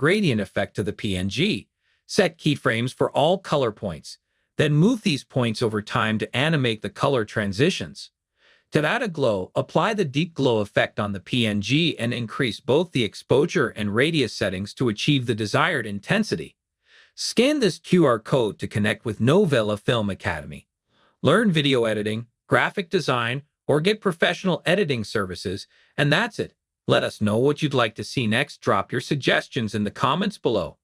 gradient effect to the PNG. Set keyframes for all color points. Then move these points over time to animate the color transitions. To add a glow, apply the deep glow effect on the PNG and increase both the exposure and radius settings to achieve the desired intensity. Scan this QR code to connect with Novela Film Academy. Learn video editing, graphic design, or get professional editing services, and that's it. Let us know what you'd like to see next. Drop your suggestions in the comments below.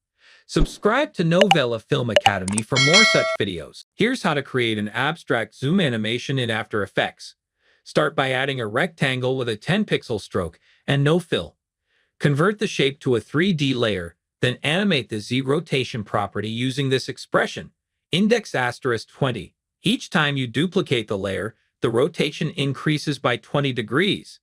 Subscribe to Novela Film Academy for more such videos. Here's how to create an abstract zoom animation in After Effects. Start by adding a rectangle with a 10-pixel stroke and no fill. Convert the shape to a 3D layer, then animate the Z rotation property using this expression, index *20. Each time you duplicate the layer, the rotation increases by 20 degrees.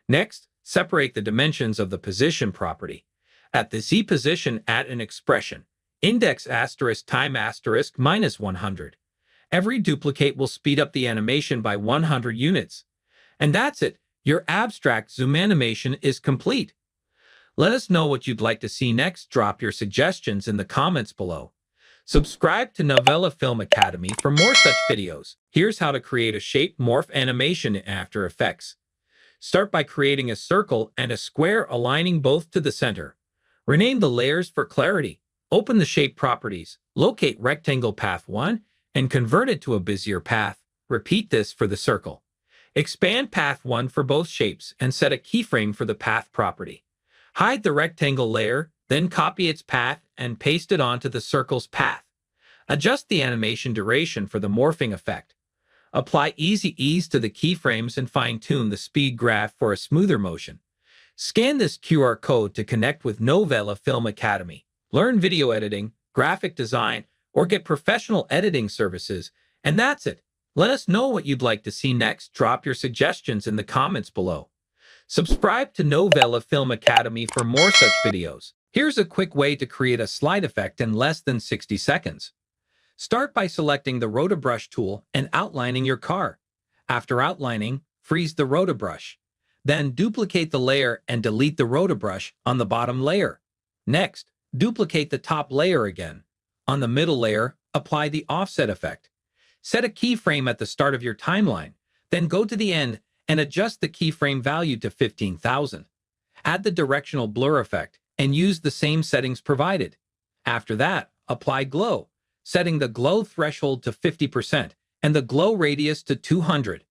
Next, separate the dimensions of the position property. At the Z position, add an expression, index time -100. Every duplicate will speed up the animation by 100 units. And that's it. Your abstract zoom animation is complete. Let us know what you'd like to see next. Drop your suggestions in the comments below. Subscribe to Novela Film Academy for more such videos. Here's how to create a shape morph animation in After Effects. Start by creating a circle and a square aligning both to the center. Rename the layers for clarity. Open the shape properties, locate rectangle path 1, and convert it to a Bezier path. Repeat this for the circle. Expand path 1 for both shapes and set a keyframe for the path property. Hide the rectangle layer, then copy its path and paste it onto the circle's path. Adjust the animation duration for the morphing effect. Apply easy ease to the keyframes and fine-tune the speed graph for a smoother motion. Scan this QR code to connect with Novela Film Academy. Learn video editing, graphic design, or get professional editing services, and that's it. Let us know what you'd like to see next. Drop your suggestions in the comments below. Subscribe to Novela Film Academy for more such videos. Here's a quick way to create a slide effect in less than 60 seconds. Start by selecting the Rotobrush tool and outlining your car. After outlining, freeze the Rotobrush. Then duplicate the layer and delete the Rotobrush on the bottom layer. Next, duplicate the top layer again. On the middle layer, apply the offset effect. Set a keyframe at the start of your timeline, then go to the end and adjust the keyframe value to 15,000. Add the directional blur effect and use the same settings provided. After that, apply glow, setting the glow threshold to 50% and the glow radius to 200.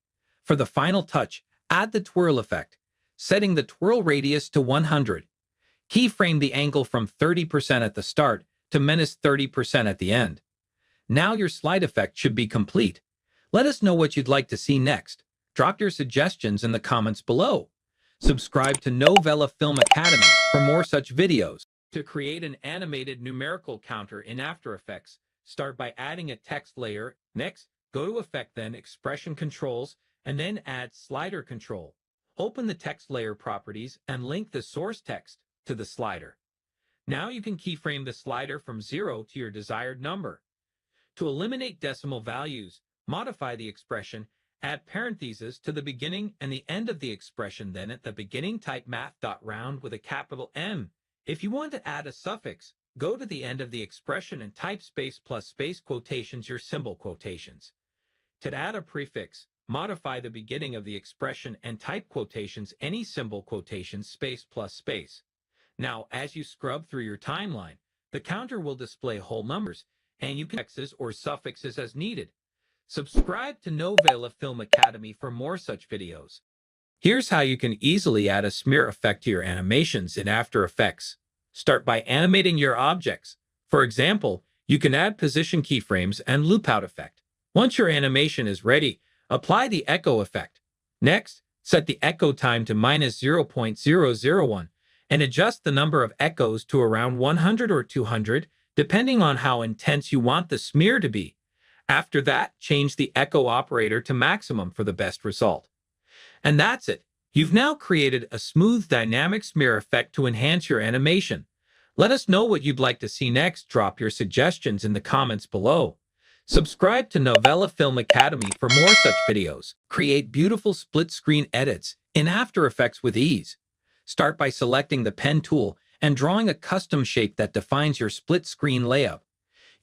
For the final touch, add the twirl effect, setting the twirl radius to 100. Keyframe the angle from 30% at the start to -30% at the end. Now your slide effect should be complete. Let us know what you'd like to see next. Drop your suggestions in the comments below. Subscribe to Novela Film Academy for more such videos. To create an animated numerical counter in After Effects, start by adding a text layer. Next, go to Effect, then Expression Controls, and then add Slider Control. Open the text layer properties and link the source text to the slider. Now you can keyframe the slider from 0 to your desired number. To eliminate decimal values, modify the expression, add parentheses to the beginning and the end of the expression, then at the beginning type math.round with a capital M. If you want to add a suffix, go to the end of the expression and type space plus space quotations your symbol quotations. To add a prefix, modify the beginning of the expression and type quotations any symbol quotations space plus space. Now, as you scrub through your timeline, the counter will display whole numbers, and you can X's or suffixes as needed. Subscribe to Novela Film Academy for more such videos. Here's how you can easily add a smear effect to your animations in After Effects. Start by animating your objects. For example, you can add position keyframes and loop out effect. Once your animation is ready, apply the echo effect. Next, set the echo time to -0.001 and adjust the number of echoes to around 100 or 200, depending on how intense you want the smear to be. After that, change the echo operator to maximum for the best result. And that's it. You've now created a smooth dynamic smear effect to enhance your animation. Let us know what you'd like to see next. Drop your suggestions in the comments below. Subscribe to Novela Film Academy for more such videos. Create beautiful split-screen edits in After Effects with ease. Start by selecting the pen tool and drawing a custom shape that defines your split screen layout.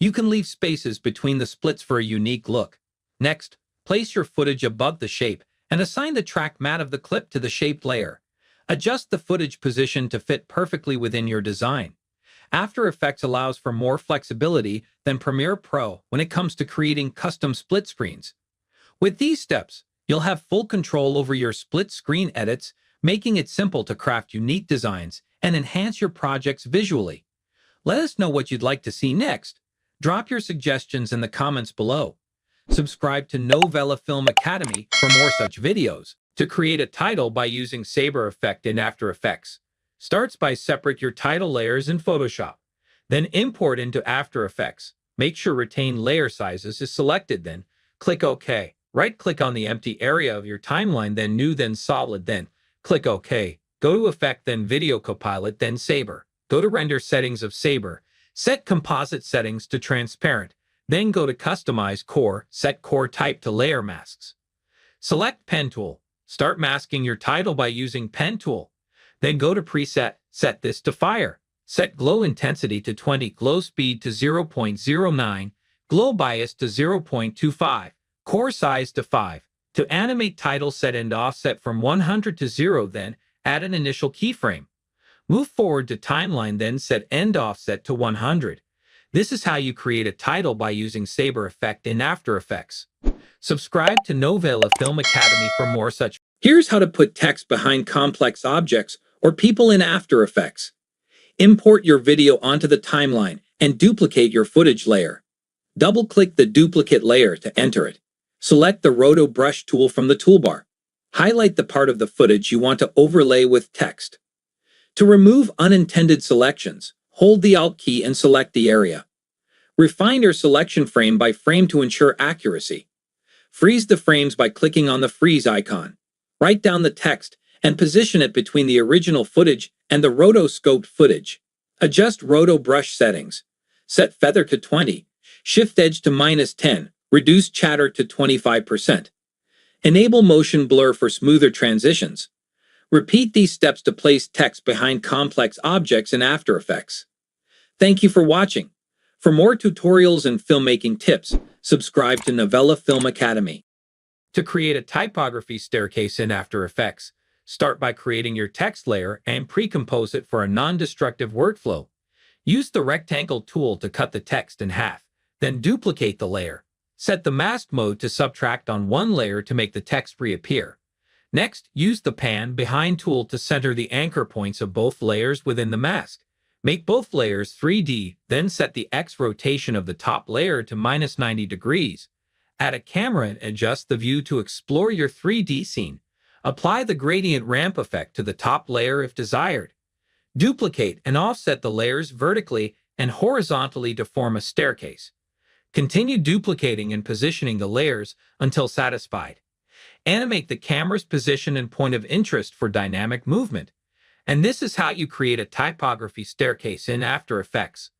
You can leave spaces between the splits for a unique look. Next, place your footage above the shape and assign the track matte of the clip to the shaped layer. Adjust the footage position to fit perfectly within your design. After Effects allows for more flexibility than Premiere Pro when it comes to creating custom split screens. With these steps, you'll have full control over your split screen edits, making it simple to craft unique designs and enhance your projects visually. Let us know what you'd like to see next. Drop your suggestions in the comments below. Subscribe to Novela Film Academy for more such videos. To create a title by using Saber Effect in After Effects, starts by separate your title layers in Photoshop. Then import into After Effects. Make sure Retain Layer Sizes is selected, then click OK. Right-click on the empty area of your timeline, then New, then Solid, then click OK. Go to Effect, then Video Copilot, then Saber. Go to Render Settings of Saber. Set Composite Settings to Transparent. Then go to Customize Core. Set Core Type to Layer Masks. Select Pen Tool. Start masking your title by using Pen Tool. Then go to Preset. Set this to Fire. Set Glow Intensity to 20, Glow Speed to 0.09, Glow Bias to 0.25, Core Size to 5. To animate title, set End Offset from 100 to 0, then add an initial keyframe. Move forward to Timeline, then set End Offset to 100. This is how you create a title by using Saber Effect in After Effects. Subscribe to Novela Film Academy for more such. Here's how to put text behind complex objects or people in After Effects. Import your video onto the timeline and duplicate your footage layer. Double-click the duplicate layer to enter it. Select the Roto Brush tool from the toolbar. Highlight the part of the footage you want to overlay with text. To remove unintended selections, hold the Alt key and select the area. Refine your selection frame by frame to ensure accuracy. Freeze the frames by clicking on the freeze icon. Write down the text and position it between the original footage and the rotoscoped footage. Adjust Roto Brush settings. Set Feather to 20, Shift Edge to -10, reduce chatter to 25%. Enable Motion Blur for smoother transitions. Repeat these steps to place text behind complex objects in After Effects. Thank you for watching. For more tutorials and filmmaking tips, subscribe to Novela Film Academy. To create a typography staircase in After Effects, start by creating your text layer and pre-compose it for a non-destructive workflow. Use the rectangle tool to cut the text in half, then duplicate the layer. Set the mask mode to subtract on one layer to make the text reappear. Next, use the Pan Behind tool to center the anchor points of both layers within the mask. Make both layers 3D, then set the X rotation of the top layer to -90 degrees. Add a camera and adjust the view to explore your 3D scene. Apply the gradient ramp effect to the top layer if desired. Duplicate and offset the layers vertically and horizontally to form a staircase. Continue duplicating and positioning the layers until satisfied. Animate the camera's position and point of interest for dynamic movement. And this is how you create a typography staircase in After Effects.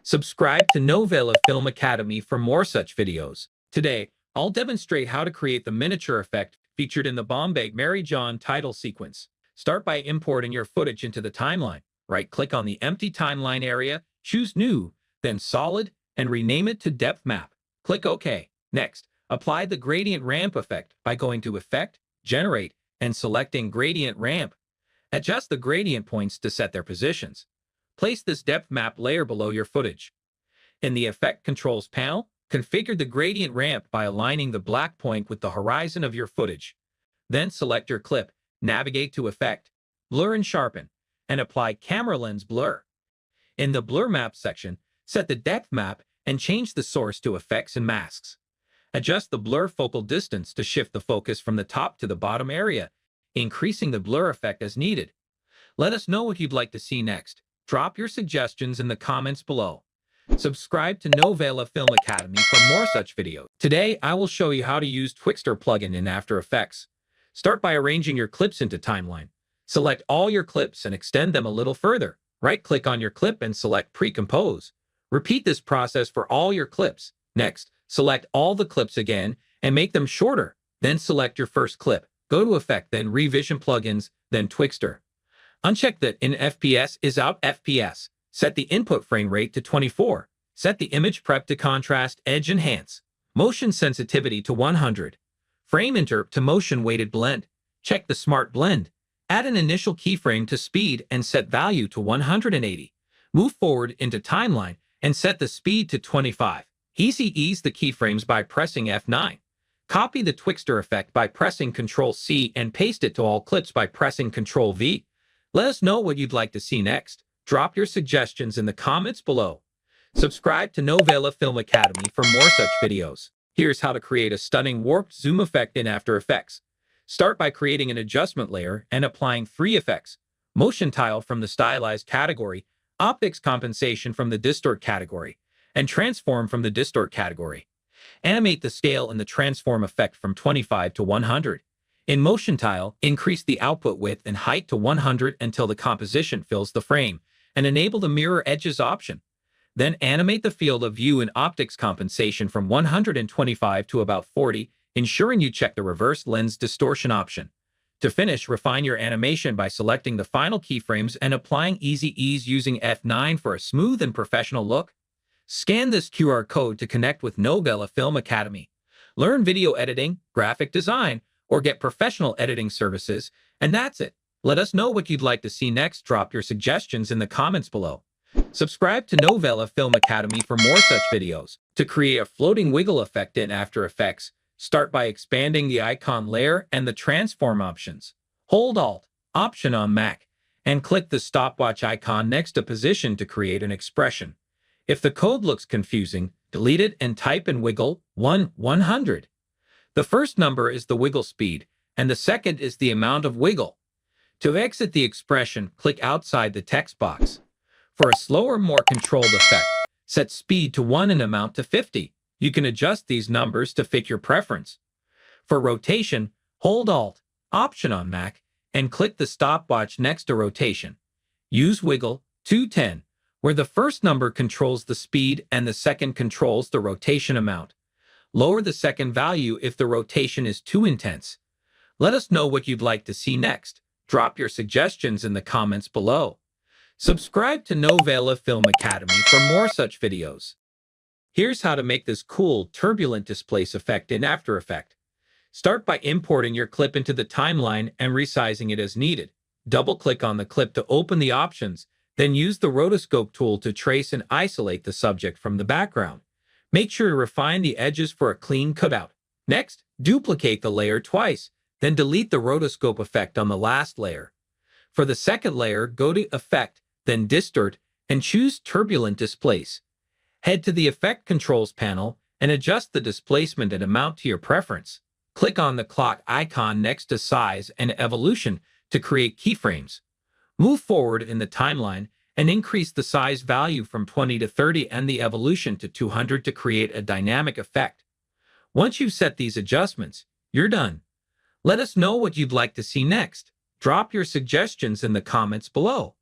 Subscribe to Novela Film Academy for more such videos. Today, I'll demonstrate how to create the miniature effect featured in the Bombay Mary John title sequence. Start by importing your footage into the timeline. Right-click on the empty timeline area, choose New, then Solid, and rename it to Depth Map. Click OK. Next, apply the gradient ramp effect by going to Effect, Generate, and selecting Gradient Ramp. Adjust the gradient points to set their positions. Place this depth map layer below your footage. In the Effect Controls panel, configure the gradient ramp by aligning the black point with the horizon of your footage. Then select your clip, navigate to Effect, Blur and Sharpen, and apply Camera Lens Blur. In the Blur Map section, set the depth map and change the source to Effects and Masks. Adjust the blur focal distance to shift the focus from the top to the bottom area, increasing the blur effect as needed. Let us know what you'd like to see next. Drop your suggestions in the comments below. Subscribe to Novela Film Academy for more such videos. Today, I will show you how to use Twixtor plugin in After Effects. Start by arranging your clips into timeline. Select all your clips and extend them a little further. Right-click on your clip and select Pre-Compose. Repeat this process for all your clips. Next, select all the clips again and make them shorter. Then select your first clip. Go to Effect, then Revision Plugins, then Twixtor. Uncheck that in FPS is out FPS. Set the input frame rate to 24. Set the image prep to contrast edge enhance. Motion sensitivity to 100. Frame interp to motion weighted blend. Check the smart blend. Add an initial keyframe to speed and set value to 180. Move forward into timeline and set the speed to 25. Easy ease the keyframes by pressing F9. Copy the Twixtor effect by pressing Ctrl-C and paste it to all clips by pressing Ctrl-V. Let us know what you'd like to see next. Drop your suggestions in the comments below. Subscribe to Novela Film Academy for more such videos. Here's how to create a stunning warped zoom effect in After Effects. Start by creating an adjustment layer and applying 3 effects: motion tile from the stylized category, optics compensation from the distort category, and transform from the distort category. Animate the scale in the transform effect from 25 to 100. In motion tile, increase the output width and height to 100 until the composition fills the frame, and enable the mirror edges option. Then animate the field of view in optics compensation from 125 to about 40, ensuring you check the reverse lens distortion option. To finish, refine your animation by selecting the final keyframes and applying Easy Ease using F9 for a smooth and professional look. Scan this QR code to connect with Novela Film Academy. Learn video editing, graphic design, or get professional editing services, and that's it. Let us know what you'd like to see next. Drop your suggestions in the comments below. Subscribe to Novela Film Academy for more such videos. To create a floating wiggle effect in After Effects, start by expanding the icon layer and the transform options. Hold Alt, Option on Mac, and click the stopwatch icon next to position to create an expression. If the code looks confusing, delete it and type in wiggle 100. The first number is the wiggle speed, and the second is the amount of wiggle. To exit the expression, click outside the text box. For a slower, more controlled effect, set speed to 1 and amount to 50. You can adjust these numbers to fit your preference. For rotation, hold Alt, Option on Mac, and click the stopwatch next to rotation. Use wiggle 210, where the first number controls the speed and the second controls the rotation amount. Lower the second value if the rotation is too intense. Let us know what you'd like to see next. Drop your suggestions in the comments below. Subscribe to Novela Film Academy for more such videos. Here's how to make this cool, turbulent displace effect in After Effects. Start by importing your clip into the timeline and resizing it as needed. Double-click on the clip to open the options, then use the rotoscope tool to trace and isolate the subject from the background. Make sure to refine the edges for a clean cutout. Next, duplicate the layer twice, then delete the rotoscope effect on the last layer. For the second layer, go to Effect, then Distort, and choose Turbulent Displace. Head to the Effect Controls panel and adjust the displacement and amount to your preference. Click on the clock icon next to Size and Evolution to create keyframes. Move forward in the timeline and increase the size value from 20 to 30 and the evolution to 200 to create a dynamic effect. Once you've set these adjustments, you're done. Let us know what you'd like to see next. Drop your suggestions in the comments below.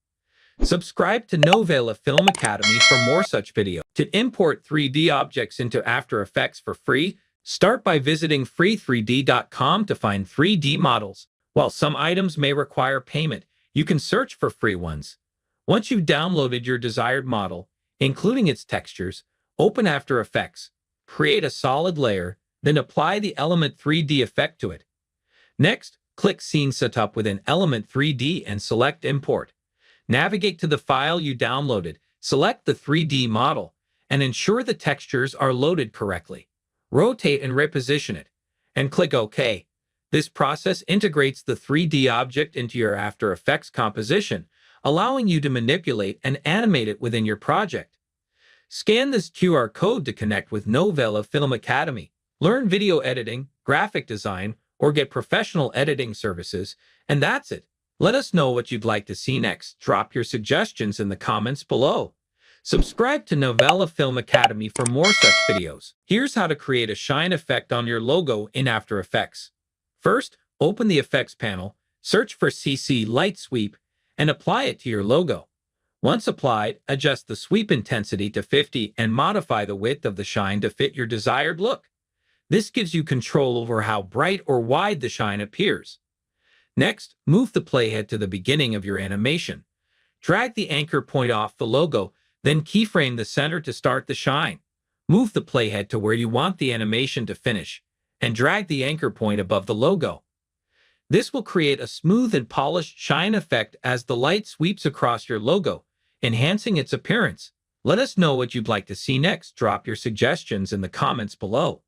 Subscribe to Novela Film Academy for more such videos. To import 3D objects into After Effects for free, start by visiting free3d.com to find 3D models. While some items may require payment, you can search for free ones. Once you've downloaded your desired model, including its textures, open After Effects, create a solid layer, then apply the Element 3D effect to it. Next, click Scene Setup within Element 3D and select Import. Navigate to the file you downloaded, select the 3D model, and ensure the textures are loaded correctly. Rotate and reposition it, and click OK. This process integrates the 3D object into your After Effects composition, allowing you to manipulate and animate it within your project. Scan this QR code to connect with Novela Film Academy. Learn video editing, graphic design, or get professional editing services, and that's it. Let us know what you'd like to see next. Drop your suggestions in the comments below. Subscribe to Novela Film Academy for more such videos. Here's how to create a shine effect on your logo in After Effects. First, open the Effects panel, search for CC Light Sweep, and apply it to your logo. Once applied, adjust the sweep intensity to 50 and modify the width of the shine to fit your desired look. This gives you control over how bright or wide the shine appears. Next, move the playhead to the beginning of your animation. Drag the anchor point off the logo, then keyframe the center to start the shine. Move the playhead to where you want the animation to finish, and drag the anchor point above the logo. This will create a smooth and polished shine effect as the light sweeps across your logo, enhancing its appearance. Let us know what you'd like to see next. Drop your suggestions in the comments below.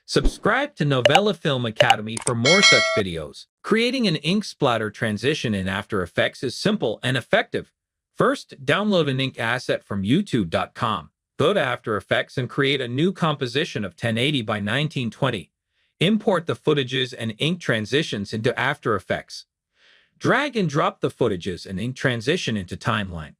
Subscribe to Novela Film Academy for more such videos. Creating an ink splatter transition in After Effects is simple and effective. First, download an ink asset from youtube.com. Go to After Effects and create a new composition of 1080 by 1920. Import the footages and ink transitions into After Effects. Drag and drop the footages and ink transition into Timeline.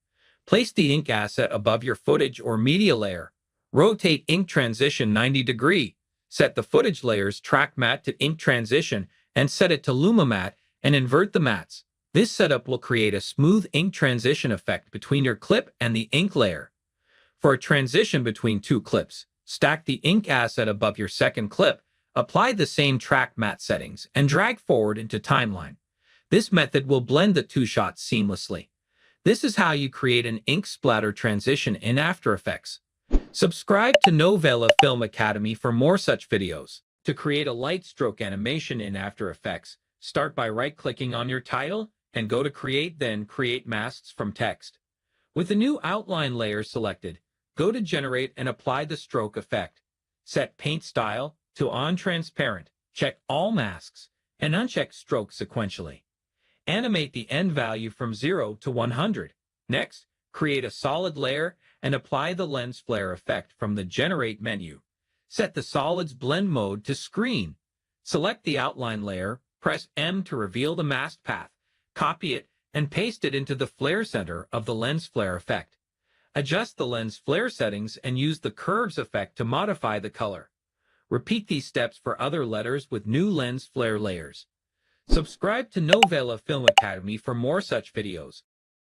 Place the ink asset above your footage or media layer. Rotate ink transition 90 degrees. Set the footage layer's track matte to ink transition and set it to Luma matte and invert the mattes. This setup will create a smooth ink transition effect between your clip and the ink layer. For a transition between two clips, stack the ink asset above your second clip, apply the same track matte settings, and drag forward into Timeline. This method will blend the two shots seamlessly. This is how you create an ink splatter transition in After Effects. Subscribe to Novela Film Academy for more such videos. To create a light stroke animation in After Effects, start by right-clicking on your title and go to Create, then Create Masks from Text. With the new outline layer selected, go to Generate and apply the stroke effect. Set Paint Style to On Transparent, check All Masks, and uncheck Stroke sequentially. Animate the end value from 0 to 100. Next, create a solid layer and apply the lens flare effect from the Generate menu. Set the Solids Blend Mode to Screen. Select the outline layer, press M to reveal the mask path, copy it, and paste it into the flare center of the lens flare effect. Adjust the lens flare settings and use the Curves effect to modify the color. Repeat these steps for other letters with new lens flare layers. Subscribe to Novela Film Academy for more such videos.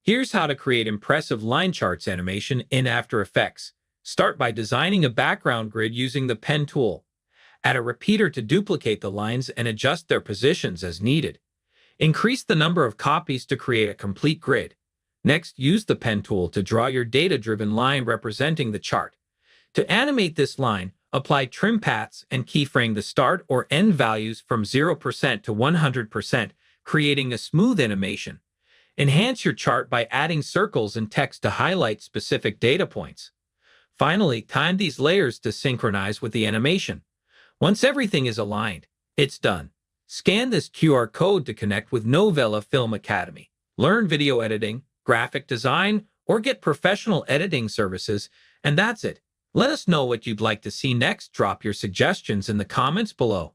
Here's how to create impressive line charts animation in After Effects. Start by designing a background grid using the pen tool. Add a repeater to duplicate the lines and adjust their positions as needed. Increase the number of copies to create a complete grid. Next, use the pen tool to draw your data-driven line representing the chart. To animate this line, apply trim paths and keyframe the start or end values from 0% to 100%, creating a smooth animation. Enhance your chart by adding circles and text to highlight specific data points. Finally, time these layers to synchronize with the animation. Once everything is aligned, it's done. Scan this QR code to connect with Novela Film Academy. Learn video editing, graphic design, or get professional editing services, and that's it. Let us know what you'd like to see next. Drop your suggestions in the comments below.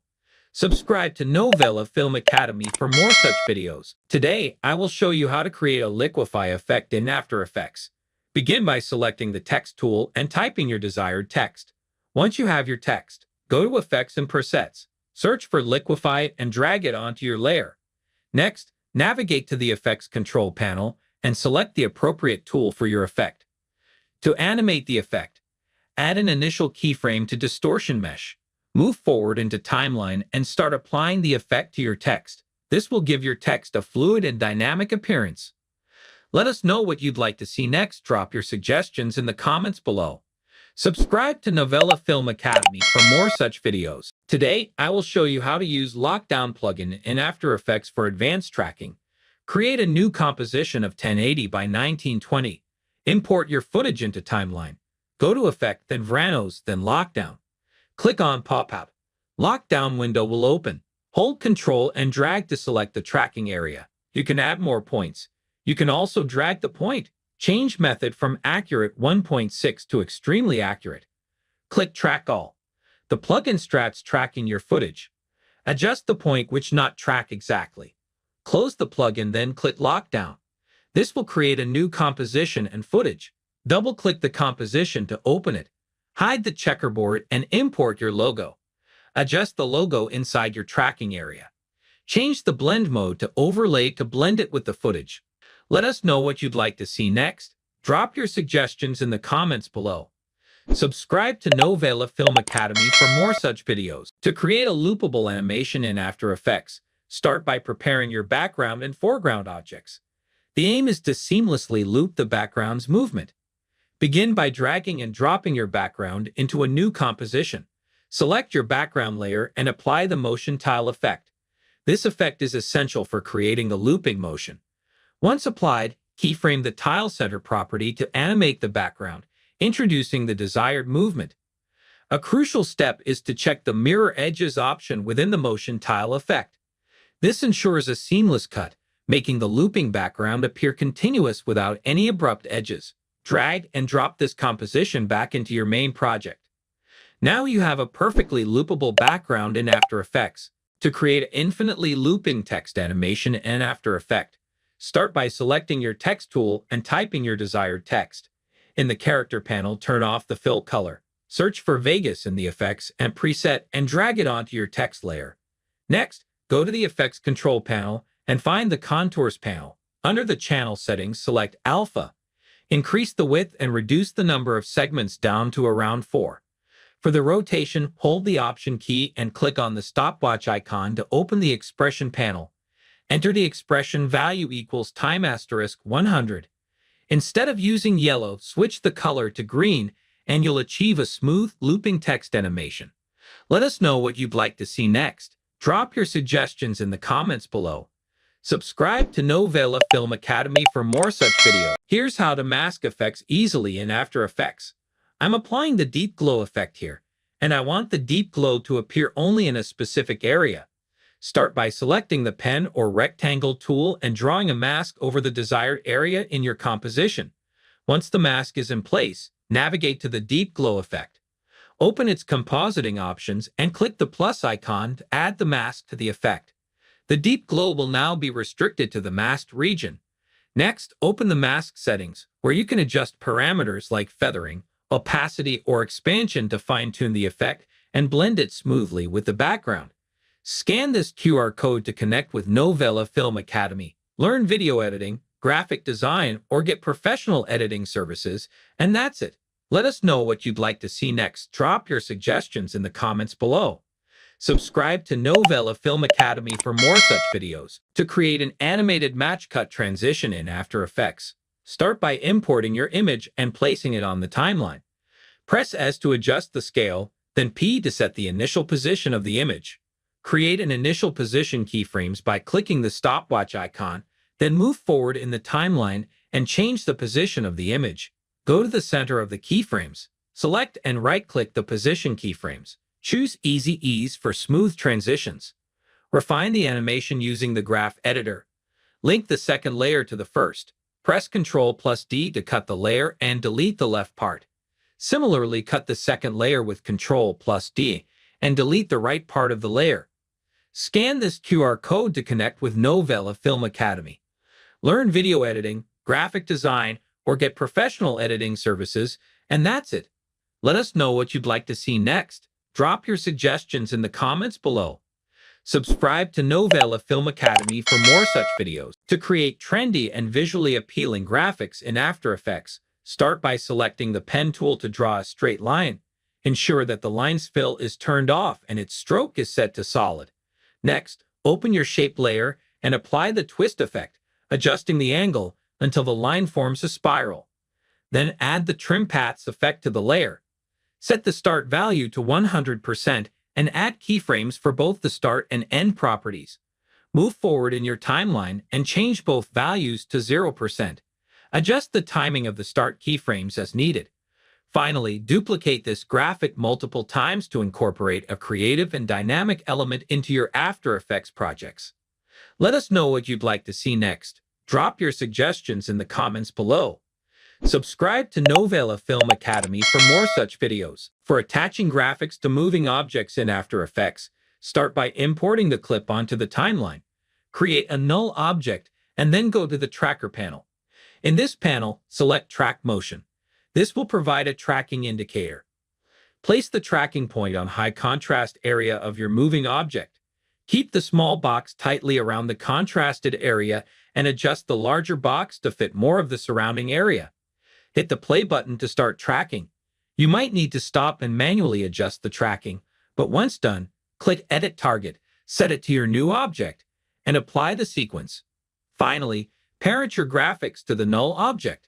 Subscribe to Novela Film Academy for more such videos. Today, I will show you how to create a liquefy effect in After Effects. Begin by selecting the text tool and typing your desired text. Once you have your text, go to Effects and Presets. Search for liquefy and drag it onto your layer. Next, navigate to the Effects Control panel and select the appropriate tool for your effect. To animate the effect, add an initial keyframe to Distortion Mesh. Move forward into Timeline and start applying the effect to your text. This will give your text a fluid and dynamic appearance. Let us know what you'd like to see next. Drop your suggestions in the comments below. Subscribe to Novela Film Academy for more such videos. Today, I will show you how to use Lockdown plugin in After Effects for advanced tracking. Create a new composition of 1080 by 1920. Import your footage into Timeline. Go to Effect, then Vranos, then Lockdown. Click on Pop-up. Lockdown window will open. Hold Ctrl and drag to select the tracking area. You can add more points. You can also drag the point. Change method from Accurate 1.6 to Extremely Accurate. Click Track All. The plugin starts tracking your footage. Adjust the point which not track exactly. Close the plugin, then click Lockdown. This will create a new composition and footage. Double-click the composition to open it. Hide the checkerboard and import your logo. Adjust the logo inside your tracking area. Change the blend mode to overlay to blend it with the footage. Let us know what you'd like to see next. Drop your suggestions in the comments below. Subscribe to Novela Film Academy for more such videos. To create a loopable animation in After Effects, Start by preparing your background and foreground objects. The aim is to seamlessly loop the background's movement. Begin by dragging and dropping your background into a new composition. Select your background layer and apply the motion tile effect. This effect is essential for creating the looping motion. Once applied, keyframe the tile center property to animate the background, introducing the desired movement. A crucial step is to check the mirror edges option within the motion tile effect. This ensures a seamless cut, making the looping background appear continuous without any abrupt edges. Drag and drop this composition back into your main project. Now you have a perfectly loopable background in After Effects. To create an infinitely looping text animation in After Effects, start by selecting your text tool and typing your desired text. In the character panel, turn off the fill color. Search for Vegas in the effects and preset and drag it onto your text layer. Next, go to the Effects Control panel and find the Contours panel. Under the channel settings, select Alpha. Increase the width and reduce the number of segments down to around 4. For the rotation, hold the Option key and click on the stopwatch icon to open the Expression panel. Enter the expression value equals time * 100. Instead of using yellow, switch the color to green and you'll achieve a smooth, looping text animation. Let us know what you'd like to see next. Drop your suggestions in the comments below. Subscribe to Novela Film Academy for more such videos. Here's how to mask effects easily in After Effects. I'm applying the deep glow effect here, and I want the deep glow to appear only in a specific area. Start by selecting the pen or rectangle tool and drawing a mask over the desired area in your composition. Once the mask is in place, navigate to the deep glow effect. Open its compositing options and click the plus icon to add the mask to the effect. The deep glow will now be restricted to the masked region. Next, open the mask settings, where you can adjust parameters like feathering, opacity, or expansion to fine-tune the effect and blend it smoothly with the background. Scan this QR code to connect with Novela Film Academy. Learn video editing, graphic design, or get professional editing services, and that's it. Let us know what you'd like to see next. Drop your suggestions in the comments below. Subscribe to Novela Film Academy for more such videos. To create an animated match cut transition in After Effects, start by importing your image and placing it on the timeline. Press S to adjust the scale, then P to set the initial position of the image. Create an initial position keyframes by clicking the stopwatch icon, then move forward in the timeline and change the position of the image. Go to the center of the keyframes. Select and right-click the position keyframes. Choose Easy Ease for smooth transitions. Refine the animation using the graph editor. Link the second layer to the first. Press Ctrl+D to cut the layer and delete the left part. Similarly, cut the second layer with Ctrl+D and delete the right part of the layer. Scan this QR code to connect with Novela Film Academy. Learn video editing, graphic design, or get professional editing services, and that's it. Let us know what you'd like to see next. Drop your suggestions in the comments below. Subscribe to Novela Film Academy for more such videos. To create trendy and visually appealing graphics in After Effects, start by selecting the pen tool to draw a straight line. Ensure that the line's fill is turned off and its stroke is set to solid. Next, open your shape layer and apply the twist effect, adjusting the angle until the line forms a spiral. Then add the trim paths effect to the layer. Set the start value to 100% and add keyframes for both the start and end properties. Move forward in your timeline and change both values to 0%. Adjust the timing of the start keyframes as needed. Finally, duplicate this graphic multiple times to incorporate a creative and dynamic element into your After Effects projects. Let us know what you'd like to see next. Drop your suggestions in the comments below. Subscribe to Novela Film Academy for more such videos. For attaching graphics to moving objects in After Effects, start by importing the clip onto the timeline. Create a null object and then go to the Tracker panel. In this panel, select Track Motion. This will provide a tracking indicator. Place the tracking point on high contrast area of your moving object. Keep the small box tightly around the contrasted area and adjust the larger box to fit more of the surrounding area. Hit the play button to start tracking. You might need to stop and manually adjust the tracking, but once done, click Edit Target, set it to your new object, and apply the sequence. Finally, parent your graphics to the null object.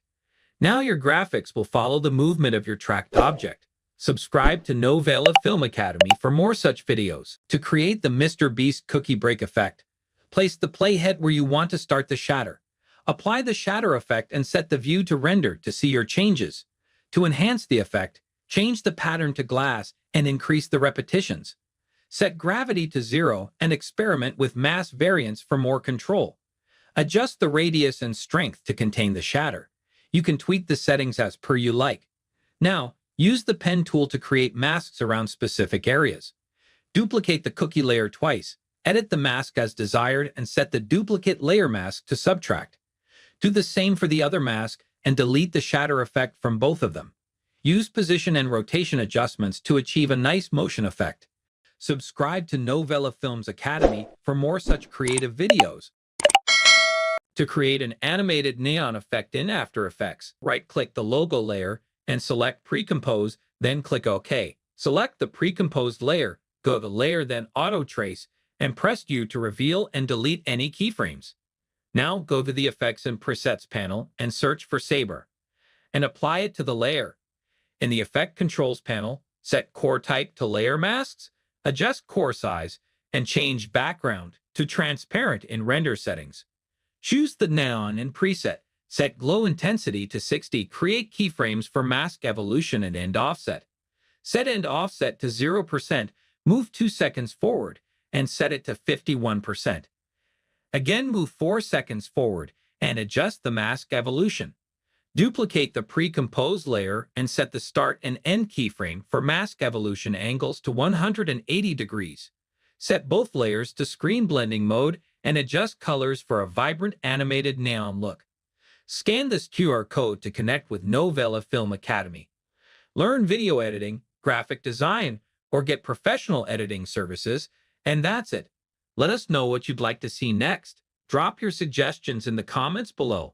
Now your graphics will follow the movement of your tracked object. Subscribe to Novela Film Academy for more such videos. To create the Mr. Beast cookie break effect, place the playhead where you want to start the shatter. Apply the shatter effect and set the view to render to see your changes. To enhance the effect, change the pattern to glass and increase the repetitions. Set gravity to 0 and experiment with mass variance for more control. Adjust the radius and strength to contain the shatter. You can tweak the settings as per you like. Now, use the pen tool to create masks around specific areas. Duplicate the cookie layer twice, edit the mask as desired, and set the duplicate layer mask to subtract. Do the same for the other mask and delete the shatter effect from both of them. Use position and rotation adjustments to achieve a nice motion effect. Subscribe to Novela Films Academy for more such creative videos. To create an animated neon effect in After Effects, right-click the logo layer and select Pre-Compose, then click OK. Select the pre-composed layer, go to Layer, then Auto Trace, and press U to reveal and delete any keyframes. Now go to the Effects and Presets panel and search for Saber, and apply it to the layer. In the Effect Controls panel, set Core Type to Layer Masks, adjust core size, and change Background to Transparent in Render settings. Choose the Neon in Preset, set Glow Intensity to 60, create keyframes for mask evolution and end offset. Set end offset to 0%, move 2 seconds forward, and set it to 51%. Again, move 4 seconds forward and adjust the mask evolution. Duplicate the pre-composed layer and set the start and end keyframe for mask evolution angles to 180 degrees. Set both layers to screen blending mode and adjust colors for a vibrant animated neon look. Scan this QR code to connect with Novela Film Academy. Learn video editing, graphic design, or get professional editing services, and that's it. Let us know what you'd like to see next. Drop your suggestions in the comments below.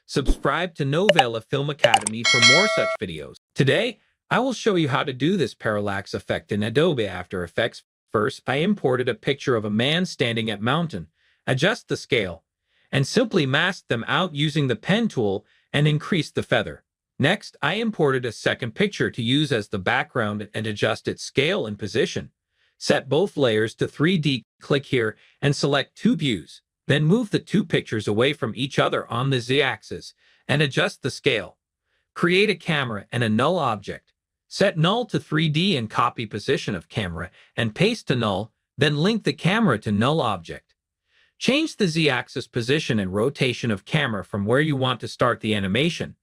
Subscribe to Novela Film Academy for more such videos. Today, I will show you how to do this parallax effect in Adobe After Effects. First, I imported a picture of a man standing at mountain. Adjust the scale, and simply mask them out using the pen tool and increase the feather. Next, I imported a second picture to use as the background and adjust its scale and position. Set both layers to 3D, click here, and select 2 views. Then move the 2 pictures away from each other on the Z-axis and adjust the scale. Create a camera and a null object. Set null to 3D and copy position of camera and paste to null, then link the camera to null object. Change the Z-axis position and rotation of camera from where you want to start the animation.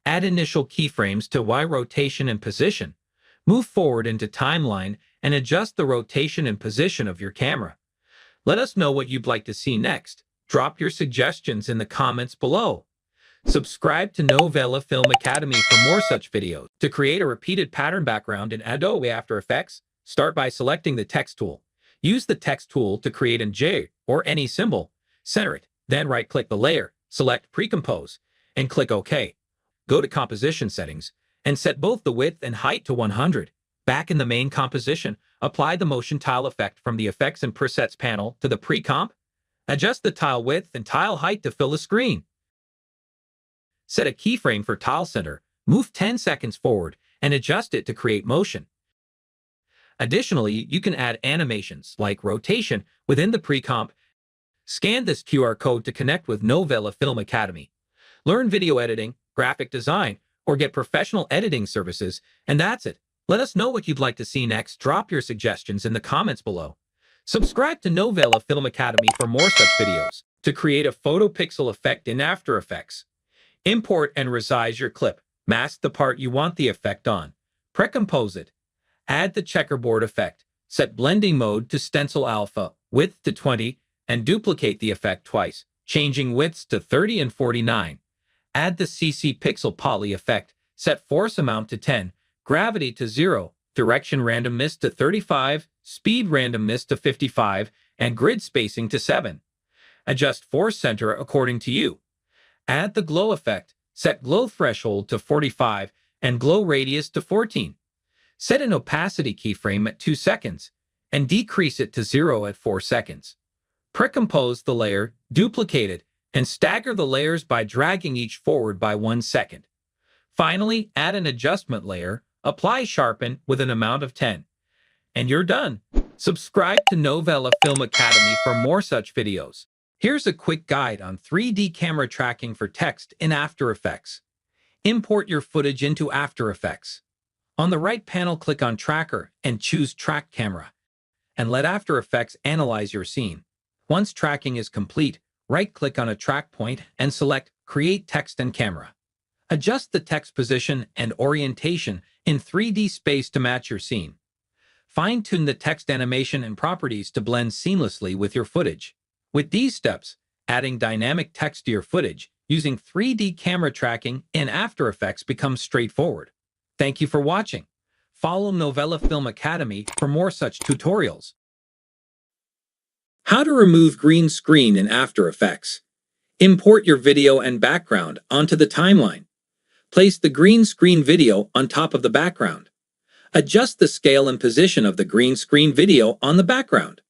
Add initial keyframes to Y rotation and position. Move forward into timeline and adjust the rotation and position of your camera. Let us know what you'd like to see next. Drop your suggestions in the comments below. Subscribe to Novela Film Academy for more such videos. To create a repeated pattern background in Adobe After Effects, start by selecting the Text tool. Use the Text tool to create an J or any symbol. Center it, then right-click the layer, select Pre-Compose, and click OK. Go to Composition Settings, and set both the width and height to 100. Back in the main composition, apply the Motion Tile effect from the Effects and Presets panel to the Pre-Comp. Adjust the tile width and tile height to fill the screen. Set a keyframe for Tile Center, move 10 seconds forward, and adjust it to create motion. Additionally, you can add animations, like rotation, within the pre-comp. Scan this QR code to connect with Novela Film Academy. Learn video editing, graphic design, or get professional editing services, and that's it. Let us know what you'd like to see next. Drop your suggestions in the comments below. Subscribe to Novela Film Academy for more such videos. To create a photo pixel effect in After Effects, import and resize your clip. Mask the part you want the effect on. Pre-compose it. Add the checkerboard effect. Set blending mode to stencil alpha, width to 20, and duplicate the effect twice, changing widths to 30 and 49. Add the CC pixel poly effect. Set force amount to 10, gravity to 0, direction randomness to 35, speed randomness to 55, and grid spacing to 7. Adjust force center according to you. Add the glow effect. Set glow threshold to 45 and glow radius to 14. Set an opacity keyframe at 2 seconds and decrease it to 0 at 4 seconds. Precompose the layer, duplicate it, and stagger the layers by dragging each forward by 1 second. Finally, add an adjustment layer, apply sharpen with an amount of 10. And you're done. Subscribe to Novela Film Academy for more such videos. Here's a quick guide on 3D camera tracking for text in After Effects. Import your footage into After Effects. On the right panel, click on Tracker and choose Track Camera, and let After Effects analyze your scene. Once tracking is complete, right-click on a track point and select Create Text and Camera. Adjust the text position and orientation in 3D space to match your scene. Fine-tune the text animation and properties to blend seamlessly with your footage. With these steps, adding dynamic text to your footage using 3D camera tracking in After Effects becomes straightforward. Thank you for watching. Follow Novela Film Academy for more such tutorials. How to remove green screen in After Effects. Import your video and background onto the timeline. Place the green screen video on top of the background. Adjust the scale and position of the green screen video on the background.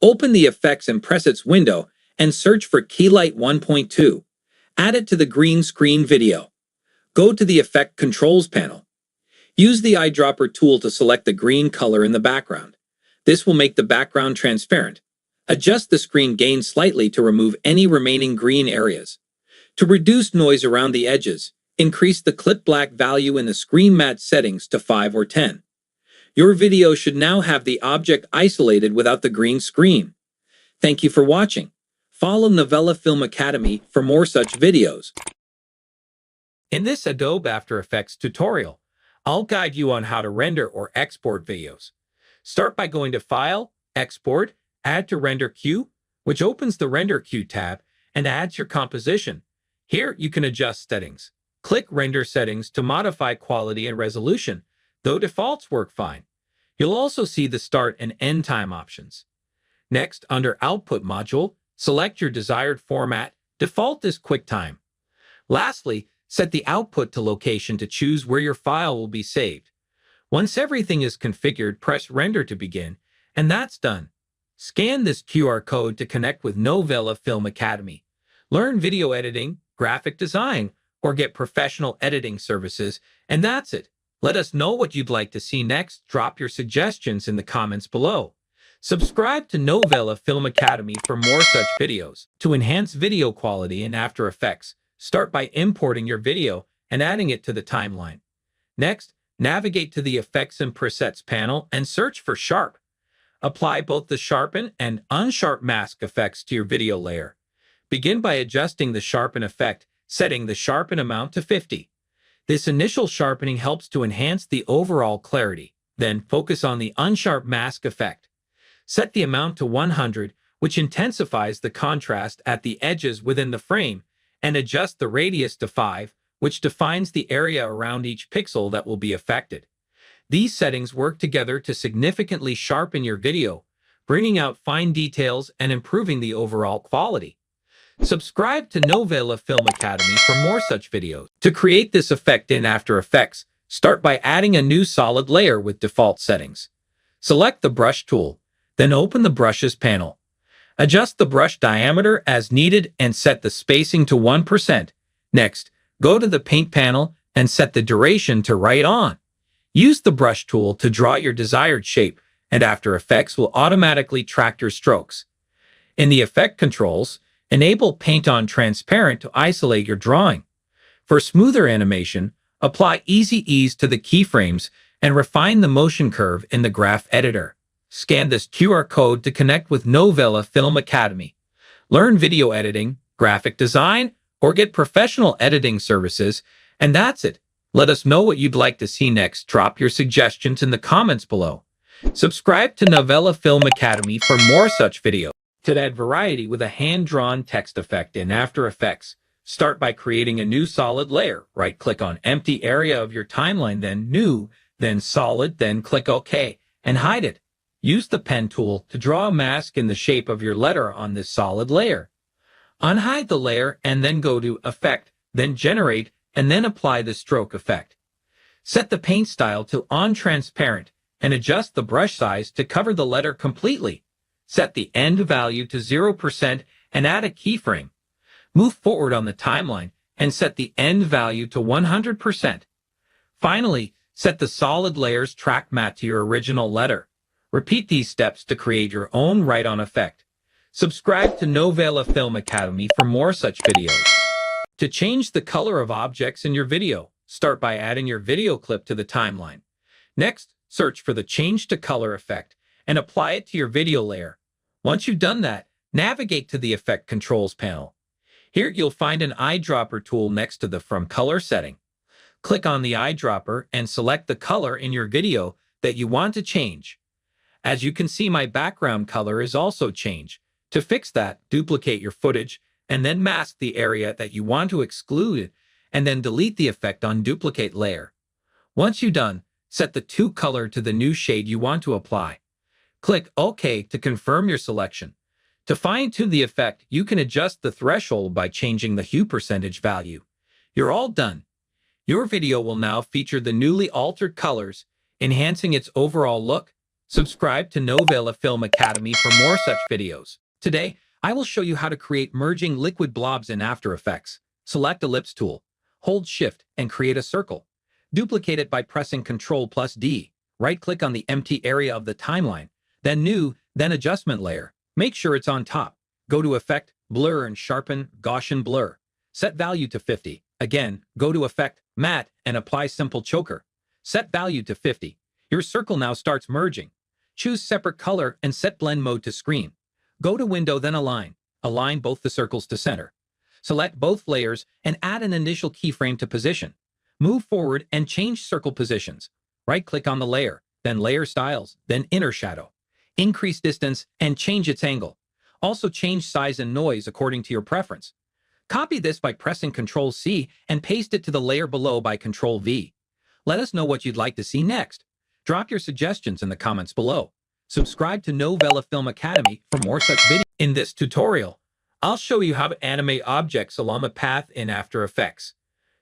Open the Effects and Presets window and search for Keylight 1.2. Add it to the green screen video. Go to the Effect Controls panel. Use the eyedropper tool to select the green color in the background. This will make the background transparent. Adjust the screen gain slightly to remove any remaining green areas. To reduce noise around the edges, increase the clip black value in the screen matte settings to 5 or 10. Your video should now have the object isolated without the green screen. Thank you for watching. Follow Novela Film Academy for more such videos. In this Adobe After Effects tutorial, I'll guide you on how to render or export videos. Start by going to File, Export, Add to Render Queue, which opens the Render Queue tab and adds your composition. Here you can adjust settings. Click Render Settings to modify quality and resolution, though defaults work fine. You'll also see the start and end time options. Next, under Output module, select your desired format. Default is QuickTime. Lastly, set the output to location to choose where your file will be saved. Once everything is configured, press Render to begin, and that's done. Scan this QR code to connect with Novela Film Academy. Learn video editing, graphic design, or get professional editing services, and that's it. Let us know what you'd like to see next. Drop your suggestions in the comments below. Subscribe to Novela Film Academy for more such videos. To enhance video quality in After Effects, start by importing your video and adding it to the timeline. Next, navigate to the Effects and Presets panel and search for Sharp. Apply both the Sharpen and Unsharp mask effects to your video layer. Begin by adjusting the Sharpen effect, setting the Sharpen amount to 50. This initial sharpening helps to enhance the overall clarity. Then focus on the Unsharp mask effect. Set the amount to 100, which intensifies the contrast at the edges within the frame, and adjust the radius to 5, which defines the area around each pixel that will be affected. These settings work together to significantly sharpen your video, bringing out fine details and improving the overall quality. Subscribe to Novela Film Academy for more such videos. To create this effect in After Effects, start by adding a new solid layer with default settings. Select the Brush tool, then open the Brushes panel. Adjust the brush diameter as needed and set the spacing to 1%. Next, go to the Paint panel and set the duration to right on. Use the Brush tool to draw your desired shape, and After Effects will automatically track your strokes. In the Effect Controls, enable Paint on Transparent to isolate your drawing. For smoother animation, apply Easy Ease to the keyframes and refine the motion curve in the Graph Editor. Scan this QR code to connect with Novela Film Academy. Learn video editing, graphic design, or get professional editing services, and that's it. Let us know what you'd like to see next. Drop your suggestions in the comments below. Subscribe to Novela Film Academy for more such videos. To add variety with a hand-drawn text effect in After Effects, start by creating a new solid layer. Right-click on empty area of your timeline, then New, then Solid, then click OK, and hide it. Use the pen tool to draw a mask in the shape of your letter on this solid layer. Unhide the layer and then go to Effect, then Generate, and then apply the stroke effect. Set the paint style to On Transparent and adjust the brush size to cover the letter completely. set the end value to 0% and add a keyframe. Move forward on the timeline and set the end value to 100%. Finally, set the solid layers track matte to your original letter. Repeat these steps to create your own write-on effect. Subscribe to Novela Film Academy for more such videos. To change the color of objects in your video, start by adding your video clip to the timeline. Next, search for the Change to Color effect and apply it to your video layer. Once you've done that, navigate to the Effect Controls panel. Here you'll find an eyedropper tool next to the From Color setting. Click on the eyedropper and select the color in your video that you want to change. As you can see, my background color is also changed. To fix that, duplicate your footage and then mask the area that you want to exclude and then delete the effect on Duplicate Layer. Once you're done, set the to color to the new shade you want to apply. Click OK to confirm your selection. To fine-tune the effect, you can adjust the threshold by changing the hue percentage value. You're all done. Your video will now feature the newly altered colors, enhancing its overall look. Subscribe to Novela Film Academy for more such videos. Today, I will show you how to create merging liquid blobs in After Effects. Select Ellipse tool, hold Shift, and create a circle. Duplicate it by pressing Ctrl+D. Right-click on the empty area of the timeline, then New, then Adjustment Layer. Make sure it's on top. Go to Effect, Blur and Sharpen, Gaussian Blur. Set value to 50. Again, go to Effect, Matte, and apply Simple Choker. Set value to 50. Your circle now starts merging. Choose Separate Color and set Blend Mode to Screen. Go to Window, then Align. Align both the circles to center. Select both layers and add an initial keyframe to position. Move forward and change circle positions. Right-click on the layer, then Layer Styles, then Inner Shadow. Increase distance and change its angle. Also change size and noise according to your preference. Copy this by pressing Ctrl+C and paste it to the layer below by Ctrl+V. Let us know what you'd like to see next. Drop your suggestions in the comments below. Subscribe to Novela Film Academy for more such videos. In this tutorial, I'll show you how to animate objects along a path in After Effects.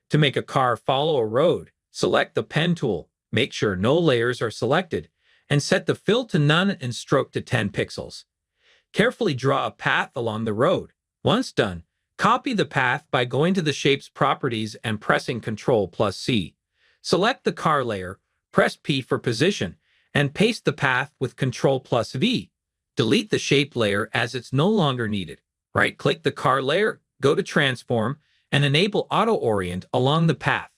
To make a car follow a road, select the Pen tool, make sure no layers are selected, and set the Fill to None and Stroke to 10 pixels. Carefully draw a path along the road. Once done, copy the path by going to the Shape's properties and pressing Ctrl+C. Select the car layer, press P for position, and paste the path with Ctrl+V. Delete the shape layer as it's no longer needed. Right-click the car layer, go to Transform, and enable Auto Orient along the path.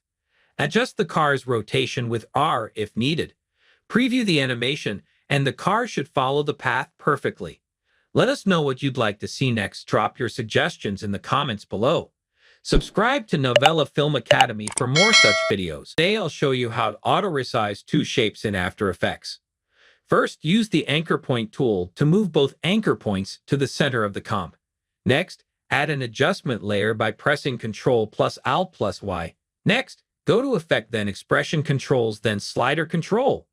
Adjust the car's rotation with R if needed. Preview the animation, and the car should follow the path perfectly. Let us know what you'd like to see next. Drop your suggestions in the comments below. Subscribe to Novela Film Academy for more such videos. Today I'll show you how to auto-resize two shapes in After Effects. First, use the Anchor Point tool to move both anchor points to the center of the comp. Next, add an adjustment layer by pressing Ctrl+Alt+Y. Next, go to Effect, then Expression Controls, then Slider Control.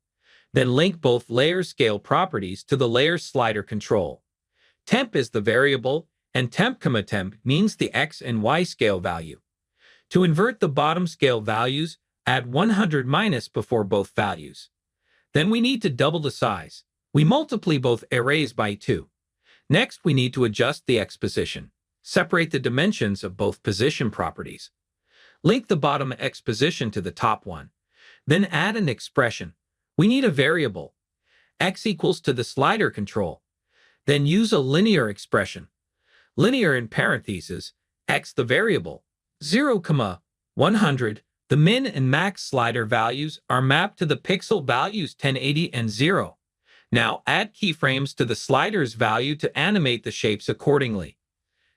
Then link both layer scale properties to the layer slider control. Temp is the variable, and temp, temp means the X and Y scale value. To invert the bottom scale values, add 100- before both values. Then we need to double the size. We multiply both arrays by 2. Next, we need to adjust the X position. Separate the dimensions of both position properties. Link the bottom X position to the top one. Then add an expression. We need a variable, X equals to the slider control. Then use a linear expression. Linear in parentheses, X the variable, 0, 100. The min and max slider values are mapped to the pixel values 1080 and 0. Now add keyframes to the slider's value to animate the shapes accordingly.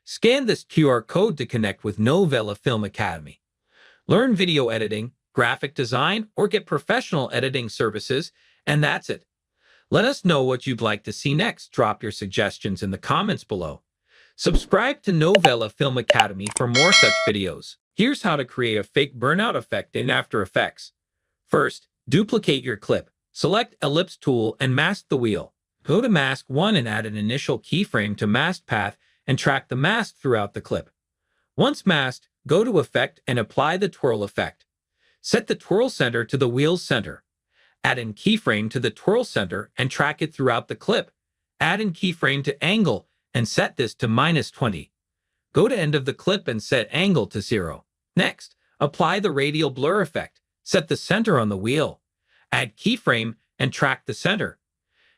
Scan this QR code to connect with Novela Film Academy. Learn video editing, graphic design, or get professional editing services, and that's it. Let us know what you'd like to see next. Drop your suggestions in the comments below. Subscribe to Novela Film Academy for more such videos. Here's how to create a fake burnout effect in After Effects. First, duplicate your clip. Select Ellipse tool and mask the wheel. Go to Mask 1 and add an initial keyframe to mask path and track the mask throughout the clip. Once masked, go to Effect and apply the twirl effect. Set the twirl center to the wheel's center. Add a keyframe to the twirl center and track it throughout the clip. Add in keyframe to angle and set this to -20. Go to end of the clip and set angle to 0. Next, apply the radial blur effect. Set the center on the wheel. Add keyframe and track the center.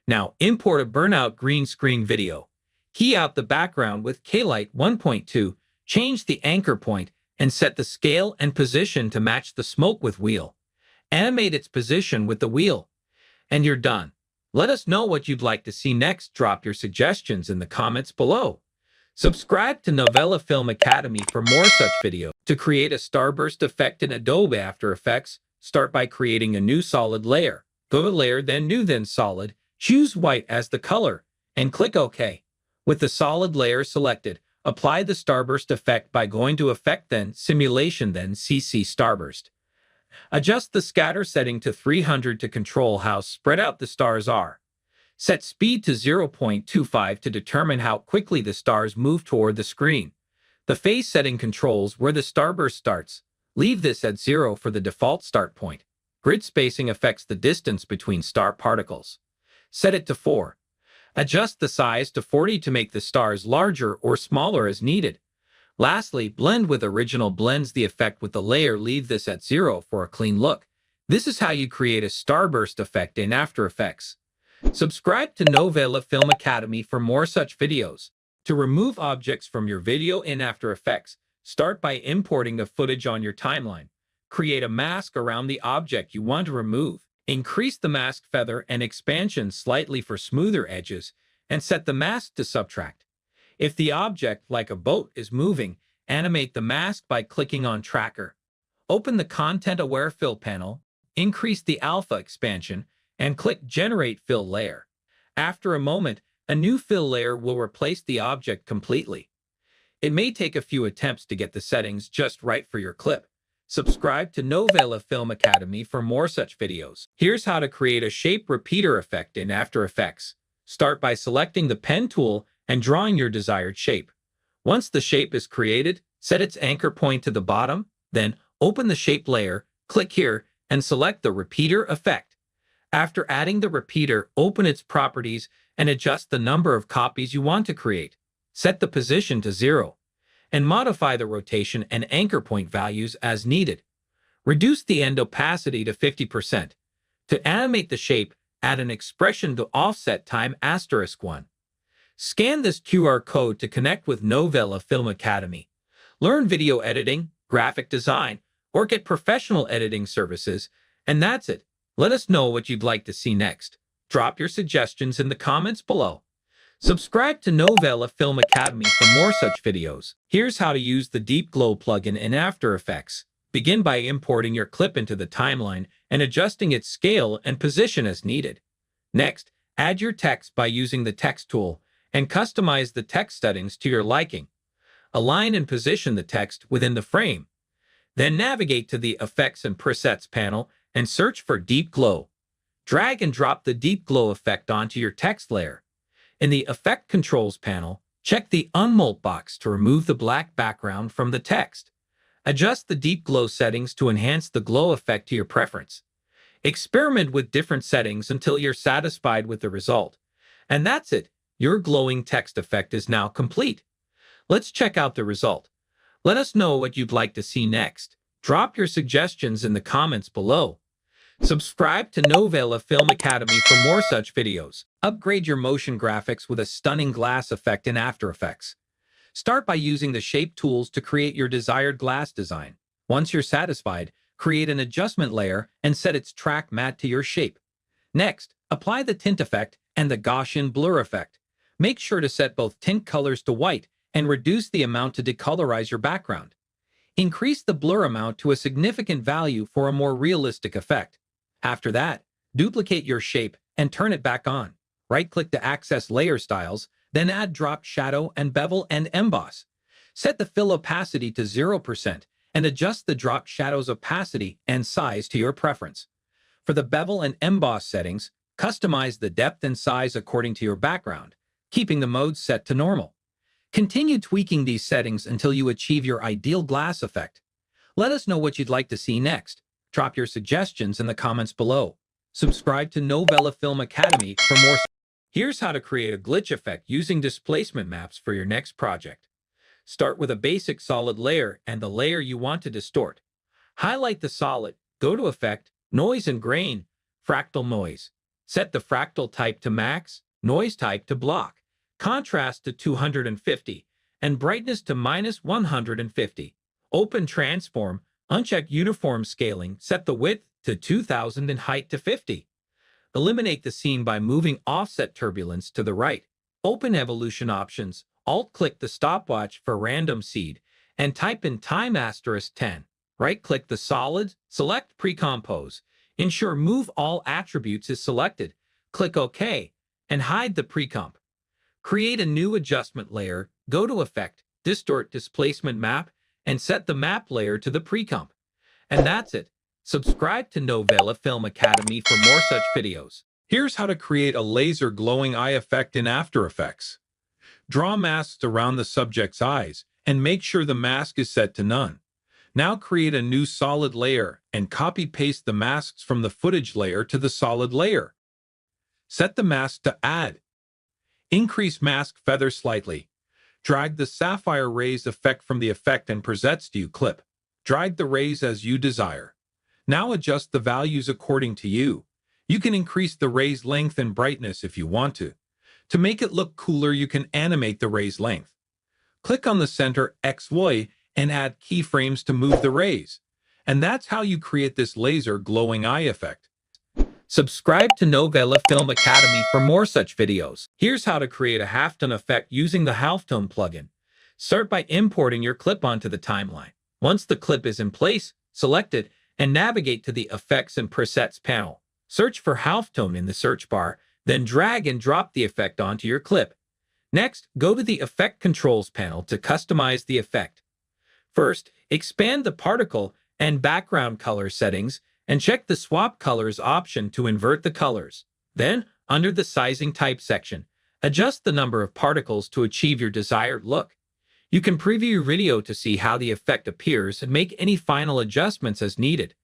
Now import a burnout green screen video. Key out the background with K-Light 1.2, change the anchor point, and set the scale and position to match the smoke with wheel. Animate its position with the wheel. And you're done. Let us know what you'd like to see next. Drop your suggestions in the comments below. Subscribe to Novela Film Academy for more such videos. To create a starburst effect in Adobe After Effects, start by creating a new solid layer. Go to Layer, then New, then Solid. Choose white as the color, and click OK. With the solid layer selected, apply the starburst effect by going to Effect, then Simulation, then CC Starburst. Adjust the scatter setting to 300 to control how spread out the stars are. Set speed to 0.25 to determine how quickly the stars move toward the screen. The phase setting controls where the starburst starts. Leave this at 0 for the default start point. Grid spacing affects the distance between star particles. Set it to 4. Adjust the size to 40 to make the stars larger or smaller as needed. Lastly, blend with original blends the effect with the layer. Leave this at 0 for a clean look. This is how you create a starburst effect in After Effects. Subscribe to Novela Film Academy for more such videos. To remove objects from your video in After Effects, start by importing the footage on your timeline. Create a mask around the object you want to remove. Increase the mask feather and expansion slightly for smoother edges, and set the mask to subtract. If the object, like a boat, is moving, animate the mask by clicking on Tracker. Open the Content-Aware Fill panel, increase the alpha expansion, and click Generate Fill Layer. After a moment, a new fill layer will replace the object completely. It may take a few attempts to get the settings just right for your clip. Subscribe to Novela Film Academy for more such videos. Here's how to create a shape repeater effect in After Effects. Start by selecting the pen tool and drawing your desired shape. Once the shape is created, set its anchor point to the bottom, then open the shape layer, click here, and select the repeater effect. After adding the repeater, open its properties and adjust the number of copies you want to create. Set the position to 0. And modify the rotation and anchor point values as needed. Reduce the end opacity to 50%. To animate the shape, add an expression to offset time *1. Scan this QR code to connect with Novela Film Academy. Learn video editing, graphic design, or get professional editing services, and that's it. Let us know what you'd like to see next. Drop your suggestions in the comments below. Subscribe to Novela Film Academy for more such videos. Here's how to use the Deep Glow plugin in After Effects. Begin by importing your clip into the timeline and adjusting its scale and position as needed. Next, add your text by using the Text tool and customize the text settings to your liking. Align and position the text within the frame. Then navigate to the Effects and Presets panel and search for Deep Glow. Drag and drop the Deep Glow effect onto your text layer. In the Effect Controls panel, check the Unmold box to remove the black background from the text. Adjust the Deep Glow settings to enhance the glow effect to your preference. Experiment with different settings until you're satisfied with the result. And that's it. Your glowing text effect is now complete. Let's check out the result. Let us know what you'd like to see next. Drop your suggestions in the comments below. Subscribe to Novela Film Academy for more such videos. Upgrade your motion graphics with a stunning glass effect in After Effects. Start by using the shape tools to create your desired glass design. Once you're satisfied, create an adjustment layer and set its track matte to your shape. Next, apply the tint effect and the Gaussian blur effect. Make sure to set both tint colors to white and reduce the amount to decolorize your background. Increase the blur amount to a significant value for a more realistic effect. After that, duplicate your shape and turn it back on. Right-click to access layer styles, then add drop shadow and bevel and emboss. Set the fill opacity to 0% and adjust the drop shadow's opacity and size to your preference. For the bevel and emboss settings, customize the depth and size according to your background, keeping the modes set to normal. Continue tweaking these settings until you achieve your ideal glass effect. Let us know what you'd like to see next. Drop your suggestions in the comments below. Subscribe to Novela Film Academy for more Here's how to create a glitch effect using displacement maps for your next project. Start with a basic solid layer and the layer you want to distort. Highlight the solid, go to Effect, Noise and Grain, Fractal Noise. Set the fractal type to max, noise type to block, contrast to 250, and brightness to -150. Open Transform, uncheck Uniform Scaling, set the width to 2000 and height to 50. Eliminate the scene by moving Offset Turbulence to the right. Open Evolution Options, Alt-click the stopwatch for random seed, and type in time *10. Right-click the solid, select Precompose. Ensure Move All Attributes is selected. Click OK, and hide the precomp. Create a new adjustment layer, go to Effect, Distort Displacement Map, and set the map layer to the precomp. And that's it. Subscribe to Novela Film Academy for more such videos. Here's how to create a laser glowing eye effect in After Effects. Draw masks around the subject's eyes and make sure the mask is set to none. Now create a new solid layer and copy-paste the masks from the footage layer to the solid layer. Set the mask to Add. Increase mask feather slightly. Drag the sapphire rays effect from the Effect and Presets View clip. Drag the rays as you desire. Now adjust the values according to you. You can increase the ray's length and brightness if you want to. To make it look cooler, you can animate the ray's length. Click on the center XY and add keyframes to move the rays. And that's how you create this laser glowing eye effect. Subscribe to Novela Film Academy for more such videos. Here's how to create a halftone effect using the halftone plugin. Start by importing your clip onto the timeline. Once the clip is in place, select it and navigate to the Effects and Presets panel. Search for halftone in the search bar, then drag and drop the effect onto your clip. Next, go to the Effect Controls panel to customize the effect. First, expand the particle and background color settings and check the Swap Colors option to invert the colors. Then, under the Sizing Type section, adjust the number of particles to achieve your desired look. You can preview your video to see how the effect appears and make any final adjustments as needed.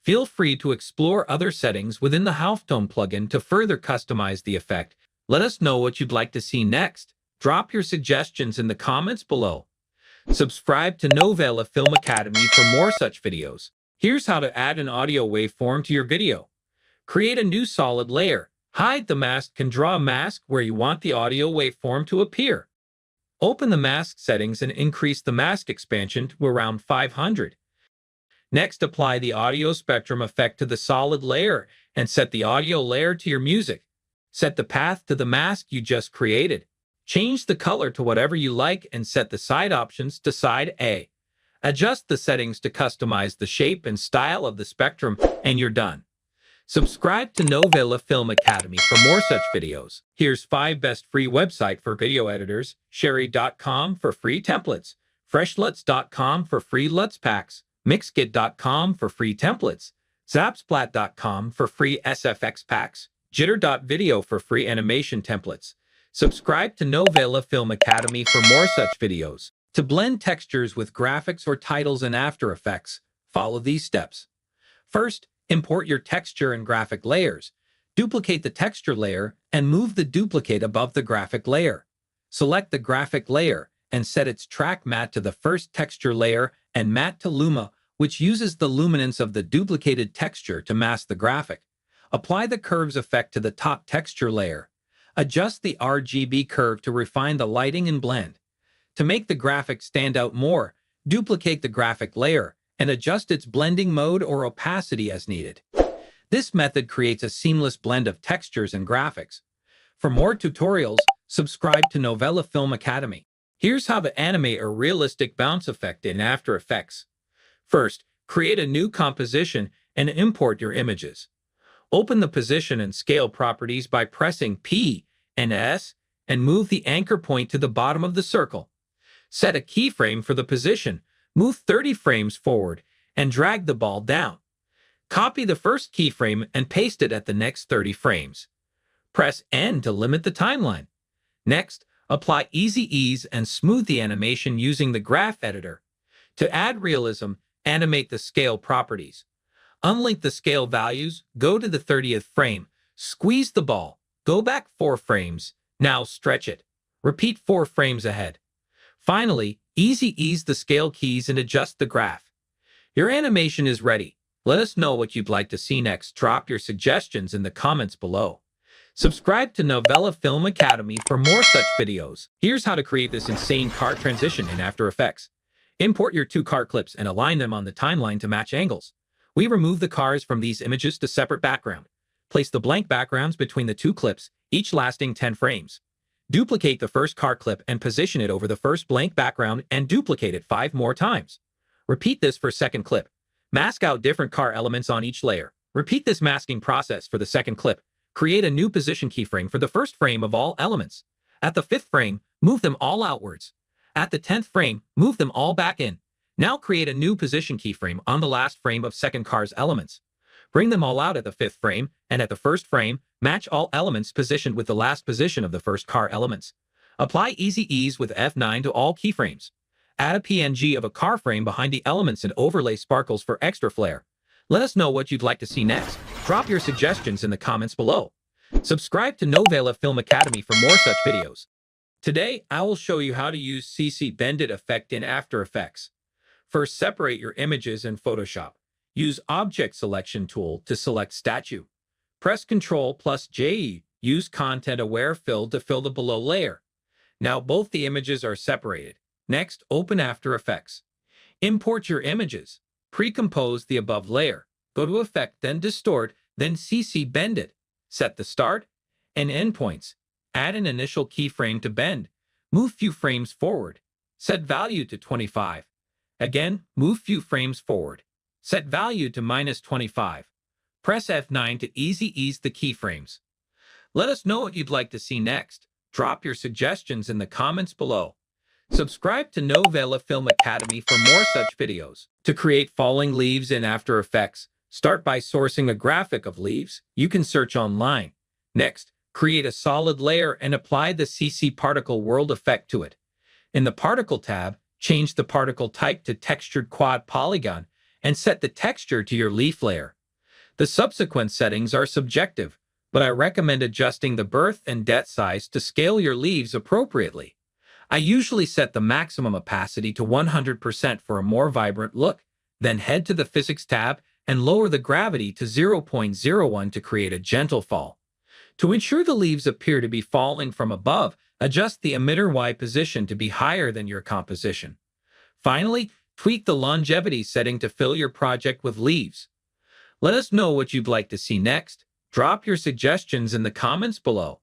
Feel free to explore other settings within the halftone plugin to further customize the effect. Let us know what you'd like to see next. Drop your suggestions in the comments below. Subscribe to Novela Film Academy for more such videos. Here's how to add an audio waveform to your video. Create a new solid layer. Hide the mask and draw a mask where you want the audio waveform to appear. Open the mask settings and increase the mask expansion to around 500. Next, apply the audio spectrum effect to the solid layer and set the audio layer to your music. Set the path to the mask you just created. Change the color to whatever you like and set the side options to side A. Adjust the settings to customize the shape and style of the spectrum, and you're done. Subscribe to Novela Film Academy for more such videos. Here's 5 best free website for video editors: Sherry.com for free templates, FreshLuts.com for free LUTs packs, Mixkit.com for free templates, Zapsplat.com for free SFX packs, Jitter.video for free animation templates. Subscribe to Novela Film Academy for more such videos. To blend textures with graphics or titles in After Effects, follow these steps. First, import your texture and graphic layers. Duplicate the texture layer and move the duplicate above the graphic layer. Select the graphic layer and set its track matte to the first texture layer and matte to Luma, which uses the luminance of the duplicated texture to mask the graphic. Apply the curves effect to the top texture layer. Adjust the RGB curve to refine the lighting and blend. To make the graphic stand out more, duplicate the graphic layer and adjust its blending mode or opacity as needed. This method creates a seamless blend of textures and graphics. For more tutorials, subscribe to Novela Film Academy. Here's how to animate a realistic bounce effect in After Effects. First, create a new composition and import your images. Open the Position and Scale properties by pressing P and S and move the anchor point to the bottom of the circle. Set a keyframe for the position, move 30 frames forward, and drag the ball down. Copy the first keyframe and paste it at the next 30 frames. Press N to limit the timeline. Next, apply Easy Ease and smooth the animation using the graph editor. To add realism, animate the scale properties. Unlink the scale values, go to the 30th frame, squeeze the ball, Go back 4 frames. Now stretch it. Repeat 4 frames ahead. Finally, ease the scale keys and adjust the graph. Your animation is ready. Let us know what you'd like to see next. Drop your suggestions in the comments below. Subscribe to Novela Film Academy for more such videos. Here's how to create this insane car transition in After Effects. Import your 2 car clips and align them on the timeline to match angles. We remove the cars from these images to separate background. Place the blank backgrounds between the 2 clips, each lasting 10 frames. Duplicate the first car clip and position it over the first blank background and duplicate it 5 more times. Repeat this for second clip. Mask out different car elements on each layer. Repeat this masking process for the second clip. Create a new position keyframe for the first frame of all elements. At the 5th frame, move them all outwards. At the 10th frame, move them all back in. Now create a new position keyframe on the last frame of second car's elements. Bring them all out at the 5th frame, and at the first frame, match all elements positioned with the last position of the first car elements. Apply Easy Ease with F9 to all keyframes. Add a PNG of a car frame behind the elements and overlay sparkles for extra flair. Let us know what you'd like to see next. Drop your suggestions in the comments below. Subscribe to Novela Film Academy for more such videos. Today, I will show you how to use CC Bendit effect in After Effects. First, separate your images in Photoshop. Use Object Selection tool to select statue. Press Ctrl+J. Use Content-Aware Fill to fill the below layer. Now both the images are separated. Next, open After Effects. Import your images. Pre-compose the above layer. Go to Effect, then Distort, then CC Bendit. Set the start and end points. Add an initial keyframe to bend. Move few frames forward. Set value to 25. Again, move few frames forward. Set value to -25. Press F9 to ease the keyframes. Let us know what you'd like to see next. Drop your suggestions in the comments below. Subscribe to Novela Film Academy for more such videos. To create falling leaves in After Effects, start by sourcing a graphic of leaves. You can search online. Next, create a solid layer and apply the CC Particle World effect to it. In the Particle tab, change the particle type to Textured Quad Polygon and set the texture to your leaf layer. The subsequent settings are subjective, but I recommend adjusting the birth and death size to scale your leaves appropriately. I usually set the maximum opacity to 100% for a more vibrant look, then head to the Physics tab and lower the gravity to 0.01 to create a gentle fall. To ensure the leaves appear to be falling from above, adjust the emitter Y position to be higher than your composition. Finally, tweak the longevity setting to fill your project with leaves. Let us know what you'd like to see next. Drop your suggestions in the comments below.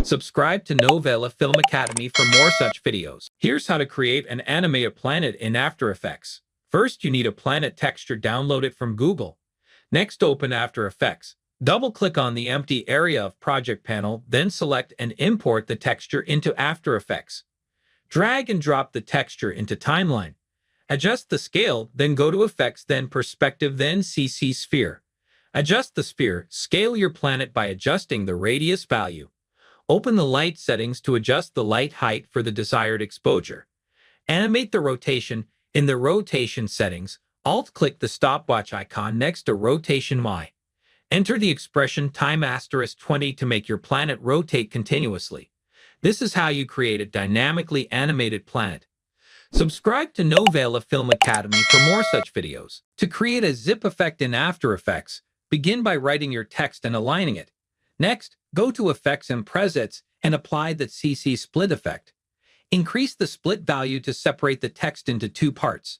Subscribe to Novela Film Academy for more such videos. Here's how to create and animate a planet in After Effects. First, you need a planet texture. Download it from Google. Next, open After Effects. Double-click on the empty area of Project Panel, then select and import the texture into After Effects. Drag and drop the texture into Timeline. Adjust the scale, then go to Effects, then Perspective, then CC Sphere. Adjust the sphere. Scale your planet by adjusting the radius value. Open the light settings to adjust the light height for the desired exposure. Animate the rotation. In the rotation settings, Alt-click the stopwatch icon next to Rotation Y. Enter the expression time *20 to make your planet rotate continuously. This is how you create a dynamically animated planet. Subscribe to Novela Film Academy for more such videos. To create a zip effect in After Effects, begin by writing your text and aligning it. Next, go to Effects and Presets and apply the CC Split effect. Increase the split value to separate the text into 2 parts.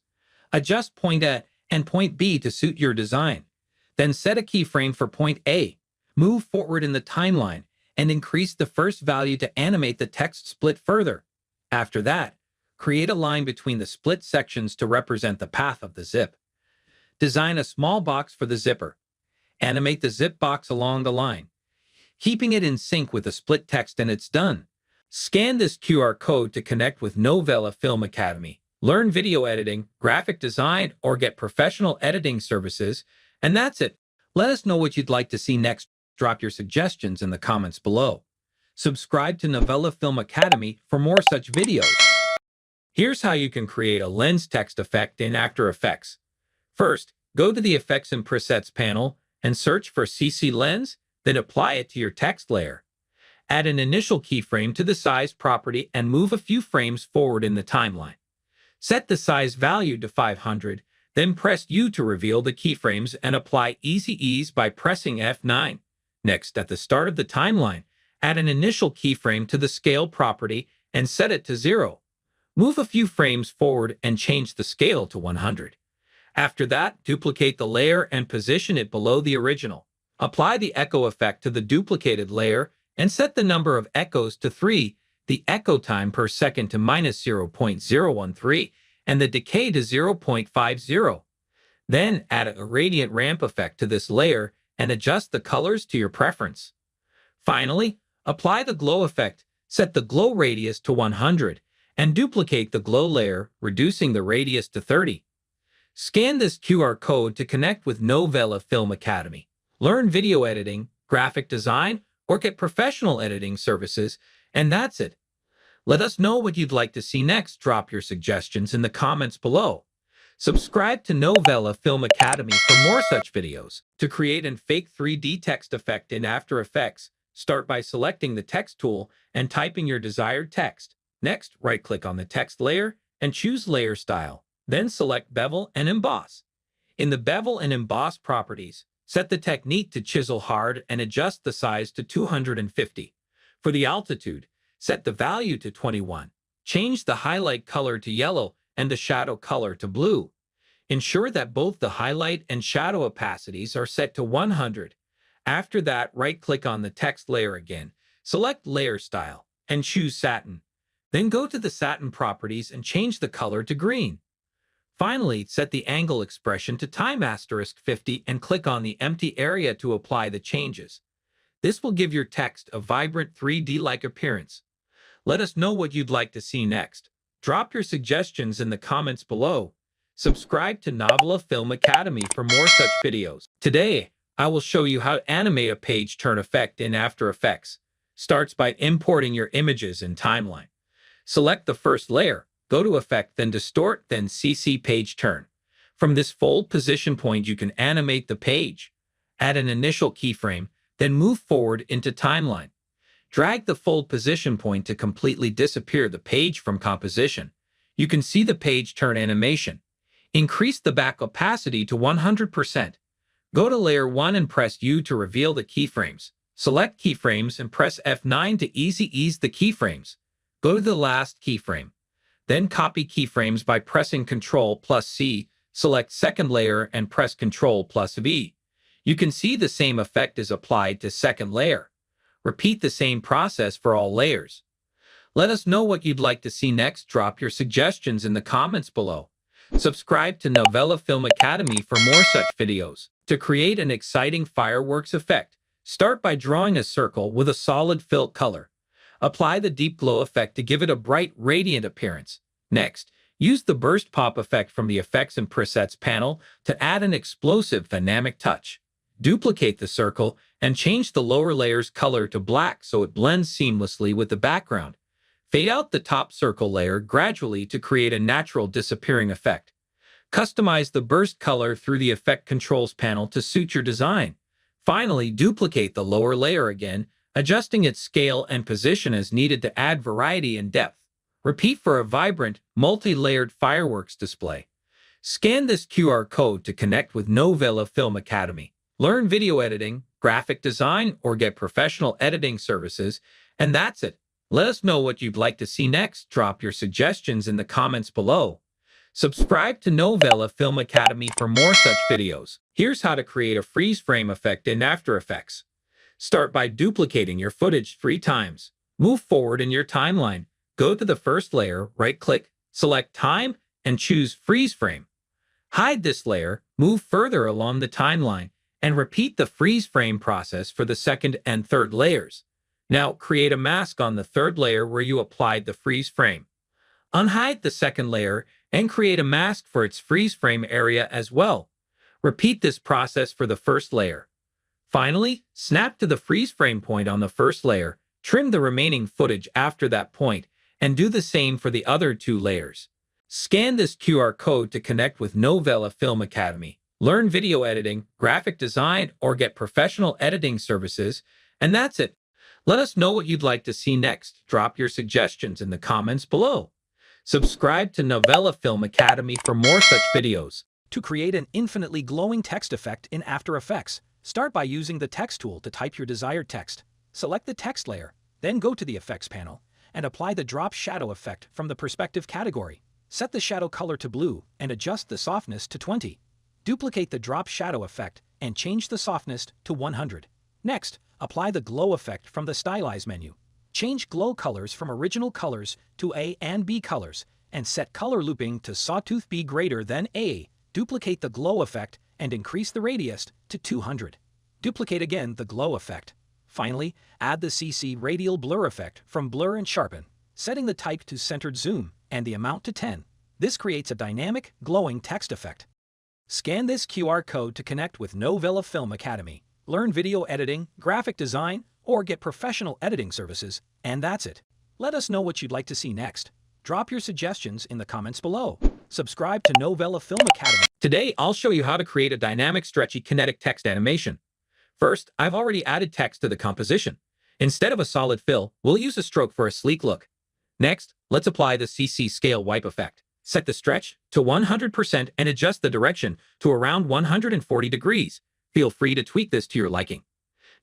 Adjust point A and point B to suit your design. Then set a keyframe for point A. Move forward in the timeline and increase the first value to animate the text split further. After that, create a line between the split sections to represent the path of the zip. Design a small box for the zipper. Animate the zip box along the line, keeping it in sync with the split text, and it's done. Scan this QR code to connect with Novela Film Academy. Learn video editing, graphic design, or get professional editing services. And that's it. Let us know what you'd like to see next. Drop your suggestions in the comments below. Subscribe to Novela Film Academy for more such videos. Here's how you can create a lens text effect in After Effects. First, go to the Effects and Presets panel and search for CC Lens, then apply it to your text layer. Add an initial keyframe to the size property and move a few frames forward in the timeline. Set the size value to 500, then press U to reveal the keyframes and apply Easy Ease by pressing F9. Next, at the start of the timeline, add an initial keyframe to the scale property and set it to 0. Move a few frames forward and change the scale to 100. After that, duplicate the layer and position it below the original. Apply the echo effect to the duplicated layer and set the number of echoes to 3, the echo time per second to -0.013, and the decay to 0.50. Then add a gradient ramp effect to this layer and adjust the colors to your preference. Finally, apply the glow effect, set the glow radius to 100, and duplicate the glow layer, reducing the radius to 30. Scan this QR code to connect with Novela Film Academy. Learn video editing, graphic design, or get professional editing services, and that's it. Let us know what you'd like to see next. Drop your suggestions in the comments below. Subscribe to Novela Film Academy for more such videos. To create and fake 3D text effect in After Effects, start by selecting the text tool and typing your desired text. Next, right-click on the text layer and choose Layer Style. Then select Bevel and Emboss. In the Bevel and Emboss properties, set the technique to chisel hard and adjust the size to 250. For the altitude, set the value to 21. Change the highlight color to yellow and the shadow color to blue. Ensure that both the highlight and shadow opacities are set to 100. After that, right-click on the text layer again, select Layer Style, and choose Satin. Then go to the Satin properties and change the color to green. Finally, set the angle expression to time *50 and click on the empty area to apply the changes. This will give your text a vibrant 3D-like appearance. Let us know what you'd like to see next. Drop your suggestions in the comments below. Subscribe to Novela Film Academy for more such videos. Today, I will show you how to animate a page turn effect in After Effects. Starts by importing your images in timeline. Select the first layer. Go to Effect, then Distort, then CC Page Turn. From this fold position point, you can animate the page. Add an initial keyframe, then move forward into Timeline. Drag the fold position point to completely disappear the page from composition. You can see the page turn animation. Increase the back opacity to 100%. Go to Layer 1 and press U to reveal the keyframes. Select Keyframes and press F9 to Easy Ease the keyframes. Go to the last keyframe. Then copy keyframes by pressing Ctrl+C, select second layer and press Ctrl+V. You can see the same effect is applied to second layer. Repeat the same process for all layers. Let us know what you'd like to see next. Drop your suggestions in the comments below. Subscribe to Novela Film Academy for more such videos. To create an exciting fireworks effect, start by drawing a circle with a solid fill color. Apply the deep glow effect to give it a bright, radiant appearance. Next, use the burst pop effect from the Effects and Presets panel to add an explosive, dynamic touch. Duplicate the circle and change the lower layer's color to black so it blends seamlessly with the background. Fade out the top circle layer gradually to create a natural disappearing effect. Customize the burst color through the Effect Controls panel to suit your design. Finally, duplicate the lower layer again, adjusting its scale and position as needed to add variety and depth. Repeat for a vibrant, multi-layered fireworks display. Scan this QR code to connect with Novela Film Academy. Learn video editing, graphic design, or get professional editing services, and that's it. Let us know what you'd like to see next. Drop your suggestions in the comments below. Subscribe to Novela Film Academy for more such videos. Here's how to create a freeze frame effect in After Effects. Start by duplicating your footage 3 times. Move forward in your timeline. Go to the first layer, right-click, select Time, and choose Freeze Frame. Hide this layer, move further along the timeline, and repeat the freeze frame process for the second and third layers. Now, create a mask on the third layer where you applied the freeze frame. Unhide the second layer and create a mask for its freeze frame area as well. Repeat this process for the first layer. Finally, snap to the freeze frame point on the first layer, trim the remaining footage after that point, and do the same for the other 2 layers. Scan this QR code to connect with Novela Film Academy. Learn video editing, graphic design, or get professional editing services, and that's it. Let us know what you'd like to see next. Drop your suggestions in the comments below. Subscribe to Novela Film Academy for more such videos. To create an infinitely glowing text effect in After Effects, start by using the text tool to type your desired text. Select the text layer, then go to the Effects panel, and apply the Drop Shadow effect from the Perspective category. Set the shadow color to blue and adjust the softness to 20. Duplicate the Drop Shadow effect and change the softness to 100. Next, apply the Glow effect from the Stylize menu. Change glow colors from original colors to A and B colors, and set color looping to Sawtooth B greater than A. Duplicate the glow effect and increase the radius to 200. Duplicate again the glow effect. Finally, add the CC radial blur effect from Blur and Sharpen, setting the type to centered zoom and the amount to 10. This creates a dynamic, glowing text effect. Scan this QR code to connect with Novela Film Academy. Learn video editing, graphic design, or get professional editing services, and that's it. Let us know what you'd like to see next. Drop your suggestions in the comments below. Subscribe to Novela Film Academy. Today, I'll show you how to create a dynamic, stretchy, kinetic text animation. First, I've already added text to the composition. Instead of a solid fill, we'll use a stroke for a sleek look. Next, let's apply the CC Scale Wipe effect. Set the stretch to 100% and adjust the direction to around 140 degrees. Feel free to tweak this to your liking.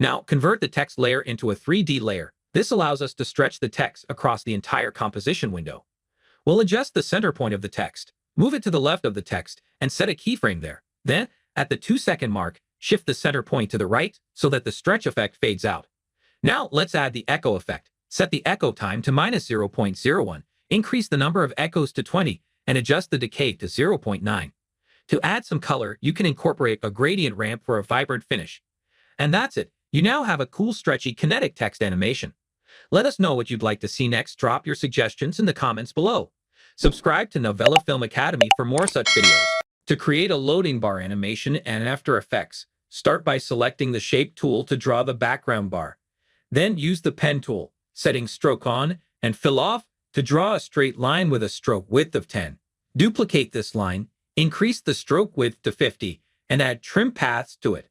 Now, convert the text layer into a 3D layer. This allows us to stretch the text across the entire composition window. We'll adjust the center point of the text. Move it to the left of the text and set a keyframe there. Then, at the 2-second mark, shift the center point to the right so that the stretch effect fades out. Now, let's add the echo effect. Set the echo time to -0.01. Increase the number of echoes to 20 and adjust the decay to 0.9. To add some color, you can incorporate a gradient ramp for a vibrant finish. And that's it. You now have a cool, stretchy, kinetic text animation. Let us know what you'd like to see next. Drop your suggestions in the comments below. Subscribe to Novela Film Academy for more such videos. To create a loading bar animation in After Effects, start by selecting the Shape tool to draw the background bar. Then use the Pen tool, setting Stroke on and Fill off to draw a straight line with a stroke width of 10. Duplicate this line, increase the stroke width to 50, and add trim paths to it.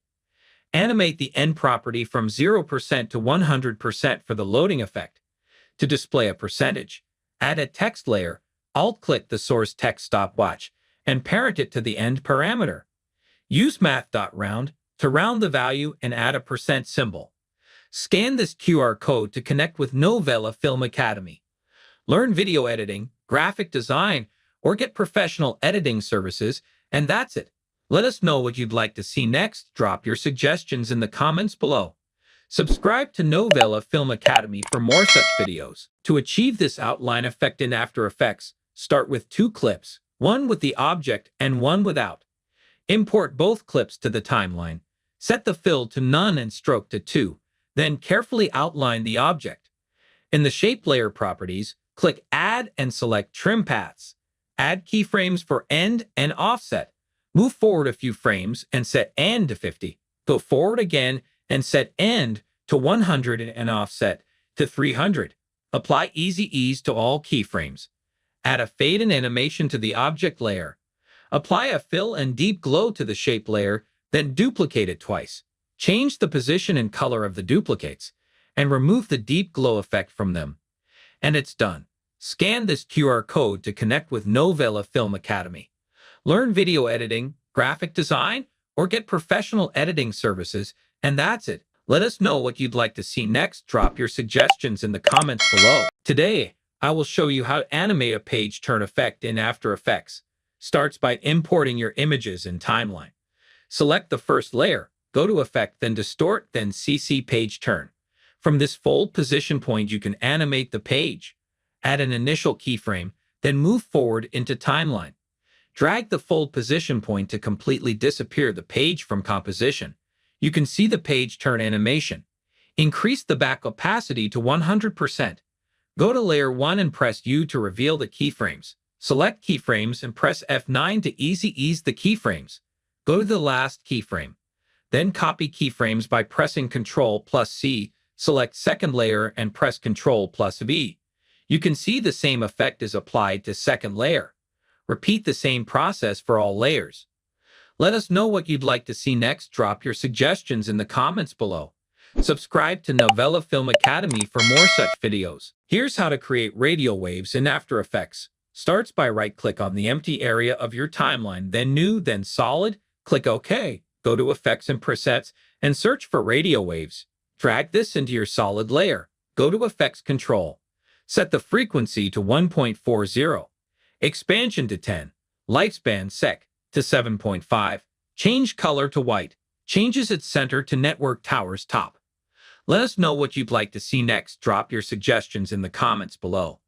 Animate the end property from 0% to 100% for the loading effect. To display a percentage, add a text layer, alt-click the source text stopwatch, and parent it to the end parameter. Use math.round to round the value and add a % symbol. Scan this QR code to connect with Novela Film Academy. Learn video editing, graphic design, or get professional editing services, and that's it. Let us know what you'd like to see next. Drop your suggestions in the comments below. Subscribe to Novela Film Academy for more such videos. To achieve this outline effect in After Effects, start with 2 clips, one with the object and one without. Import both clips to the timeline. Set the fill to none and stroke to 2. Then carefully outline the object. In the Shape Layer properties, click Add and select Trim Paths. Add keyframes for end and offset. Move forward a few frames and set end to 50. Go forward again and set end to 100 and offset to 300. Apply Easy Ease to all keyframes. Add a fade and animation to the object layer. Apply a fill and deep glow to the shape layer, then duplicate it twice. Change the position and color of the duplicates, and remove the deep glow effect from them. And it's done. Scan this QR code to connect with Novela Film Academy. Learn video editing, graphic design, or get professional editing services, and that's it. Let us know what you'd like to see next. Drop your suggestions in the comments below. Today, I will show you how to animate a page turn effect in After Effects. Starts by importing your images in Timeline. Select the first layer, go to Effect, then Distort, then CC Page Turn. From this fold position point, you can animate the page. Add an initial keyframe, then move forward into Timeline. Drag the fold position point to completely disappear the page from composition. You can see the page turn animation. Increase the back opacity to 100%. Go to Layer 1 and press U to reveal the keyframes. Select Keyframes and press F9 to easy ease the keyframes. Go to the last keyframe. Then copy keyframes by pressing Ctrl+C. Select second layer and press Ctrl+V. You can see the same effect is applied to second layer. Repeat the same process for all layers. Let us know what you'd like to see next. Drop your suggestions in the comments below. Subscribe to Novela Film Academy for more such videos. Here's how to create radio waves in After Effects. Starts by right-click on the empty area of your timeline, then New, then Solid. Click OK. Go to Effects and Presets and search for radio waves. Drag this into your solid layer. Go to Effects Control. Set the frequency to 1.40. Expansion to 10. Lifespan sec to 7.5. Change color to white. Changes its center to Network Tower's top. Let us know what you'd like to see next. Drop your suggestions in the comments below.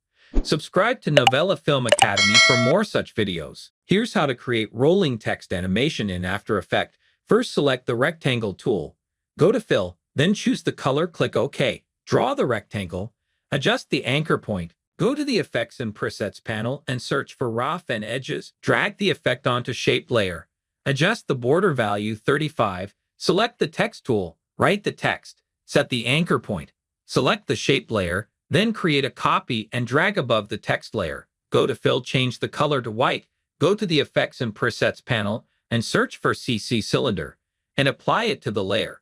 Subscribe to Novela Film Academy for more such videos. Here's how to create rolling text animation in After Effects. First, select the rectangle tool. Go to Fill, then choose the color. Click OK. Draw the rectangle. Adjust the anchor point. Go to the Effects and Presets panel and search for Rough and Edges. Drag the effect onto Shape layer. Adjust the border value 35. Select the Text tool. Write the text. Set the anchor point. Select the Shape layer. Then create a copy and drag above the text layer. Go to Fill, change the color to white. Go to the Effects and Presets panel and search for CC Cylinder and apply it to the layer.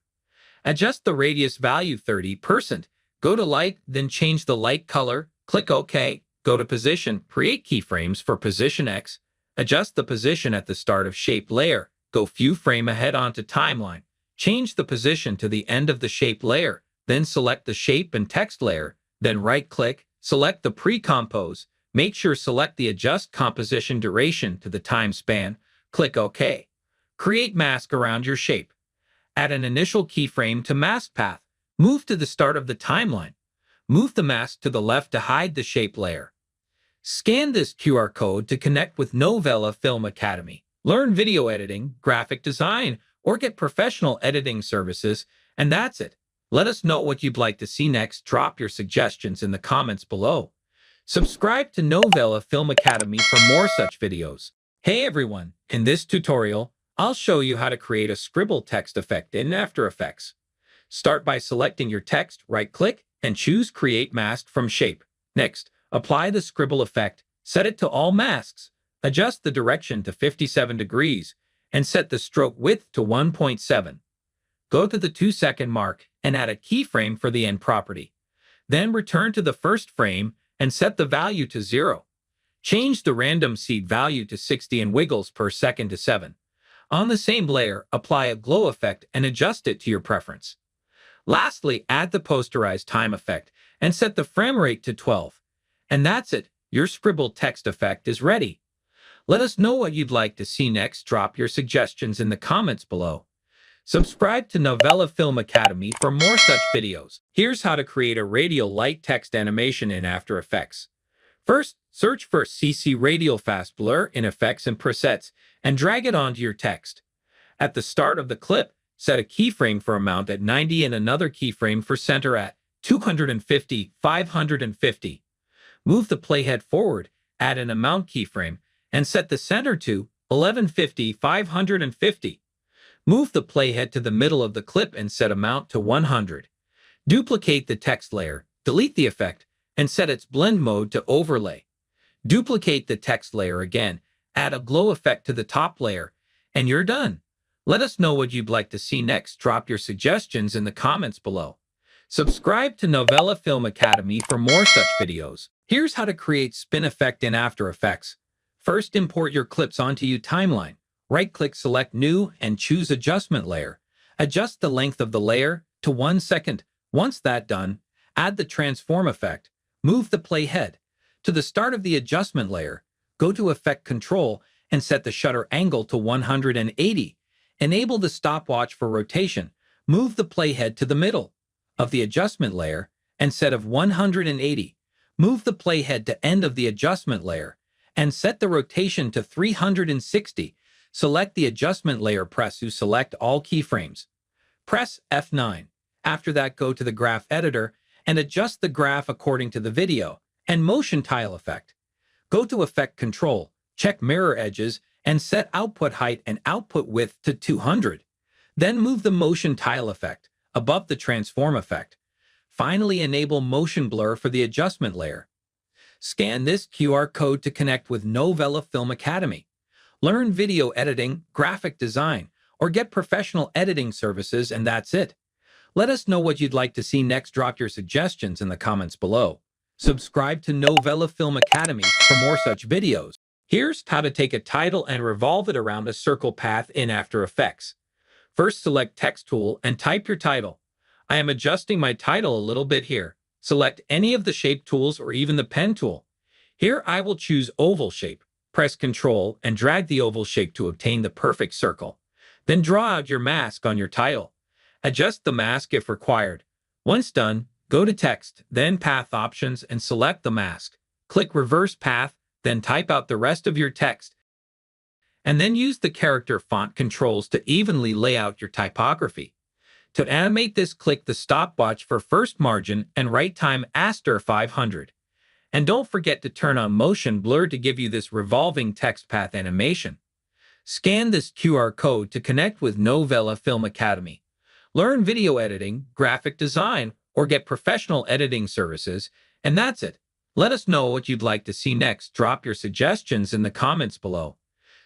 Adjust the radius value 30%. Go to Light, then change the light color. Click OK. Go to Position. Create keyframes for Position X. Adjust the position at the start of Shape layer. Go few frame ahead onto Timeline. Change the position to the end of the Shape layer. Then select the Shape and Text layer. Then right-click, select the Pre-Compose. Make sure select the Adjust Composition Duration to the time span. Click OK. Create mask around your shape. Add an initial keyframe to Mask Path. Move to the start of the timeline. Move the mask to the left to hide the shape layer. Scan this QR code to connect with Novela Film Academy. Learn video editing, graphic design, or get professional editing services, and that's it. Let us know what you'd like to see next. Drop your suggestions in the comments below. Subscribe to Novela Film Academy for more such videos. Hey everyone, in this tutorial, I'll show you how to create a scribble text effect in After Effects. Start by selecting your text, right-click, and choose Create Mask from Shape. Next, apply the scribble effect, set it to all masks, adjust the direction to 57 degrees, and set the stroke width to 1.7. Go to the 2-second mark and add a keyframe for the end property. Then return to the first frame and set the value to 0. Change the random seed value to 60 and wiggles per second to 7. On the same layer, apply a glow effect and adjust it to your preference. Lastly, add the posterized time effect and set the frame rate to 12. And that's it, your scribble text effect is ready. Let us know what you'd like to see next. Drop your suggestions in the comments below. Subscribe to Novela Film Academy for more such videos. Here's how to create a radial light text animation in After Effects. First, search for CC Radial Fast Blur in Effects and Presets and drag it onto your text. At the start of the clip, set a keyframe for amount at 90 and another keyframe for center at 250, 550. Move the playhead forward, add an amount keyframe, and set the center to 1150, 550. Move the playhead to the middle of the clip and set amount to 100. Duplicate the text layer, delete the effect, and set its blend mode to overlay. Duplicate the text layer again, add a glow effect to the top layer, and you're done. Let us know what you'd like to see next. Drop your suggestions in the comments below. Subscribe to Novela Film Academy for more such videos. Here's how to create spin effect in After Effects. First, import your clips onto your timeline. Right-click, select New, and choose Adjustment Layer. Adjust the length of the layer to 1 second. Once that's done, add the Transform effect. Move the playhead to the start of the adjustment layer. Go to Effect Control and set the shutter angle to 180. Enable the stopwatch for rotation. Move the playhead to the middle of the adjustment layer and set of 180. Move the playhead to end of the adjustment layer and set the rotation to 360. Select the adjustment layer, press to select all keyframes. Press F9. After that, go to the graph editor and adjust the graph according to the video and motion tile effect. Go to Effect Control, check Mirror Edges, and set output height and output width to 200. Then move the motion tile effect above the transform effect. Finally, enable motion blur for the adjustment layer. Scan this QR code to connect with Novela Film Academy. Learn video editing, graphic design, or get professional editing services, and that's it. Let us know what you'd like to see next. Drop your suggestions in the comments below. Subscribe to Novela Film Academy for more such videos. Here's how to take a title and revolve it around a circle path in After Effects. First, select Text tool and type your title. I am adjusting my title a little bit here. Select any of the shape tools or even the pen tool. Here I will choose oval shape. Press Ctrl and drag the oval shape to obtain the perfect circle. Then draw out your mask on your title. Adjust the mask if required. Once done, go to Text, then Path Options and select the mask. Click Reverse Path, then type out the rest of your text. And then use the character font controls to evenly lay out your typography. To animate this, click the stopwatch for first margin and right time *500. And don't forget to turn on motion blur to give you this revolving text path animation. Scan this QR code to connect with Novela Film Academy. Learn video editing, graphic design, or get professional editing services, and that's it. Let us know what you'd like to see next. Drop your suggestions in the comments below.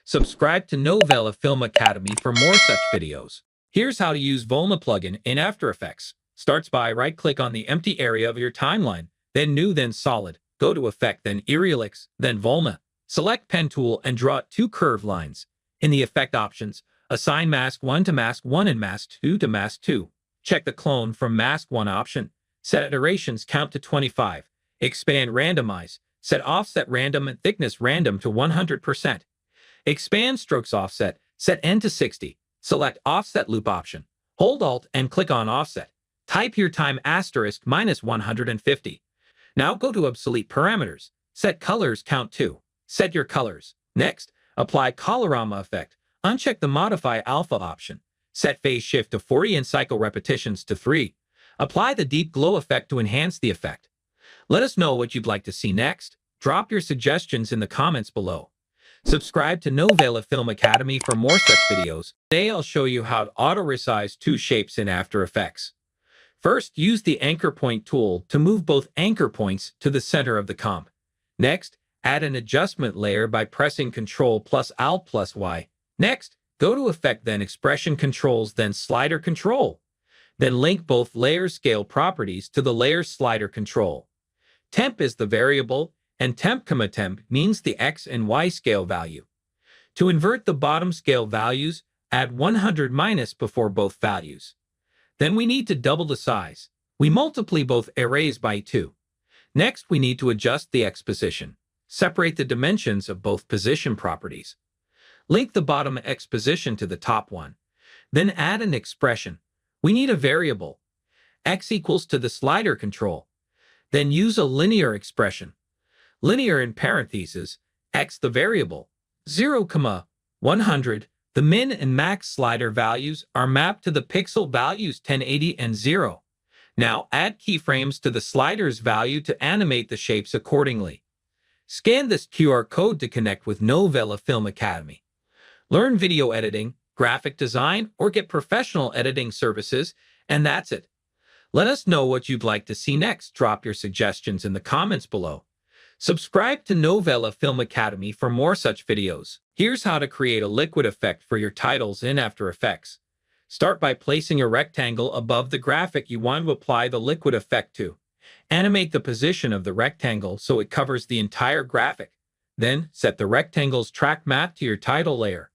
Subscribe to Novela Film Academy for more such videos. Here's how to use Volma plugin in After Effects. Starts by right-click on the empty area of your timeline, then New, then Solid. Go to Effect, then Aerialix, then Volma. Select Pen tool and draw 2 curved lines. In the Effect options, assign Mask 1 to Mask 1 and Mask 2 to Mask 2. Check the Clone from Mask 1 option. Set iterations count to 25. Expand Randomize. Set Offset Random and Thickness Random to 100%. Expand Strokes Offset. Set N to 60. Select Offset Loop option. Hold Alt and click on Offset. Type your time *150. Now go to Obsolete Parameters. Set Colors count to. Set your colors. Next, apply Colorama effect. Uncheck the Modify Alpha option. Set Phase Shift to 40 and Cycle Repetitions to 3. Apply the Deep Glow effect to enhance the effect. Let us know what you'd like to see next. Drop your suggestions in the comments below. Subscribe to Novela Film Academy for more such videos. Today I'll show you how to auto-resize 2 shapes in After Effects. First, use the Anchor Point tool to move both anchor points to the center of the comp. Next, add an adjustment layer by pressing Ctrl plus Alt plus Y. Next, go to Effect, then Expression Controls, then Slider Control. Then link both layer scale properties to the layer slider control. Temp is the variable, and temp, temp means the X and Y scale value. To invert the bottom scale values, add 100 minus before both values. Then we need to double the size. We multiply both arrays by 2. Next, we need to adjust the X position. Separate the dimensions of both position properties. Link the bottom X position to the top one. Then add an expression. We need a variable. X equals to the slider control. Then use a linear expression. Linear in parentheses, X the variable. 0, 100. The min and max slider values are mapped to the pixel values 1080 and 0. Now add keyframes to the slider's value to animate the shapes accordingly. Scan this QR code to connect with Novela Film Academy. Learn video editing, graphic design, or get professional editing services, and that's it. Let us know what you'd like to see next. Drop your suggestions in the comments below. Subscribe to Novela Film Academy for more such videos. Here's how to create a liquid effect for your titles in After Effects. Start by placing a rectangle above the graphic you want to apply the liquid effect to. Animate the position of the rectangle so it covers the entire graphic. Then, set the rectangle's track map to your title layer.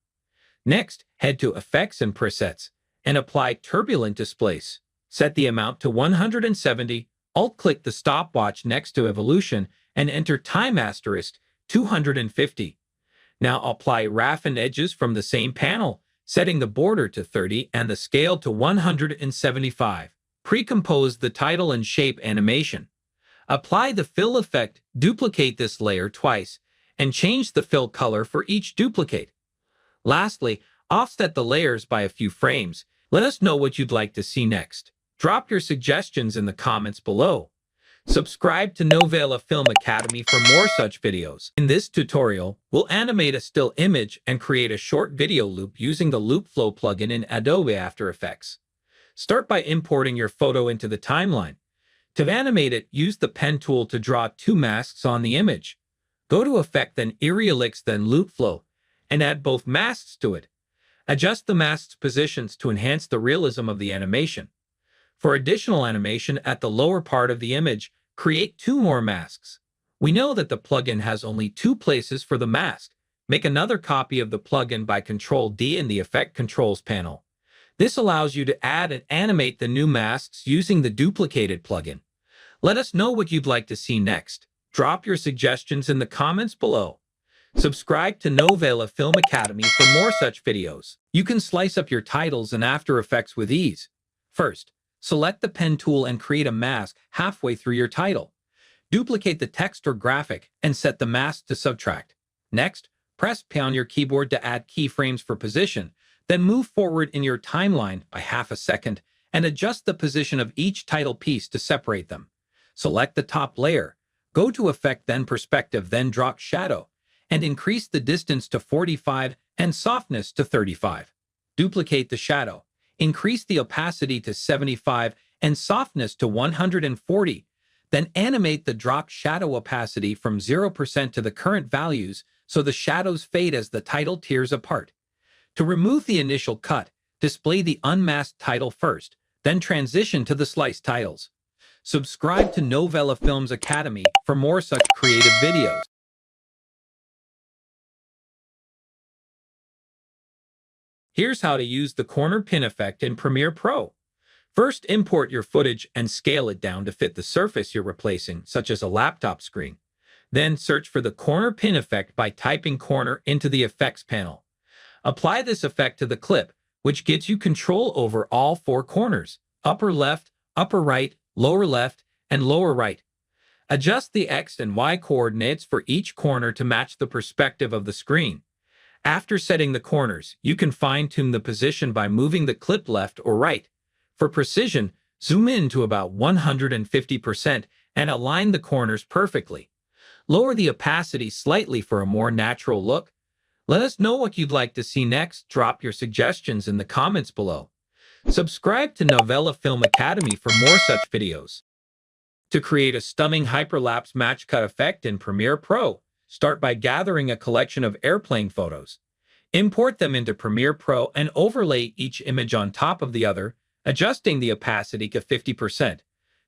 Next, head to Effects and Presets, and apply Turbulent Displace. Set the amount to 170, Alt-click the stopwatch next to Evolution, and enter Time *250. Now apply Roughen Edges from the same panel, setting the border to 30 and the scale to 175. Pre-compose the title and shape animation. Apply the fill effect, duplicate this layer twice, and change the fill color for each duplicate. Lastly, offset the layers by a few frames. Let us know what you'd like to see next. Drop your suggestions in the comments below. Subscribe to Novela Film Academy for more such videos. In this tutorial, we'll animate a still image and create a short video loop using the Loop Flow plugin in Adobe After Effects. Start by importing your photo into the timeline. To animate it, use the pen tool to draw 2 masks on the image. Go to Effect, then Aerialix, then Loop Flow, and add both masks to it. Adjust the masks' positions to enhance the realism of the animation. For additional animation at the lower part of the image, create 2 more masks. We know that the plugin has only 2 places for the mask. Make another copy of the plugin by Ctrl-D in the Effect Controls panel. This allows you to add and animate the new masks using the duplicated plugin. Let us know what you'd like to see next. Drop your suggestions in the comments below. Subscribe to Novela Film Academy for more such videos. You can slice up your titles in After Effects with ease. First, select the pen tool and create a mask halfway through your title. Duplicate the text or graphic and set the mask to subtract. Next, press P on your keyboard to add keyframes for position, then move forward in your timeline by half a second and adjust the position of each title piece to separate them. Select the top layer, go to Effect then Perspective, then Drop Shadow, and increase the distance to 45 and softness to 35. Duplicate the shadow, increase the opacity to 75 and softness to 140, then animate the drop shadow opacity from 0% to the current values so the shadows fade as the title tears apart. To remove the initial cut, display the unmasked title first, then transition to the sliced titles. Subscribe to Novela Films Academy for more such creative videos. Here's how to use the corner pin effect in Premiere Pro. First, import your footage and scale it down to fit the surface you're replacing, such as a laptop screen. Then search for the corner pin effect by typing corner into the effects panel. Apply this effect to the clip, which gives you control over all 4 corners: upper left, upper right, lower left, and lower right. Adjust the X and Y coordinates for each corner to match the perspective of the screen. After setting the corners, you can fine-tune the position by moving the clip left or right. For precision, zoom in to about 150% and align the corners perfectly. Lower the opacity slightly for a more natural look. Let us know what you'd like to see next. Drop your suggestions in the comments below. Subscribe to Novela Film Academy for more such videos. To create a stunning hyperlapse match cut effect in Premiere Pro, start by gathering a collection of airplane photos. Import them into Premiere Pro and overlay each image on top of the other, adjusting the opacity to 50%.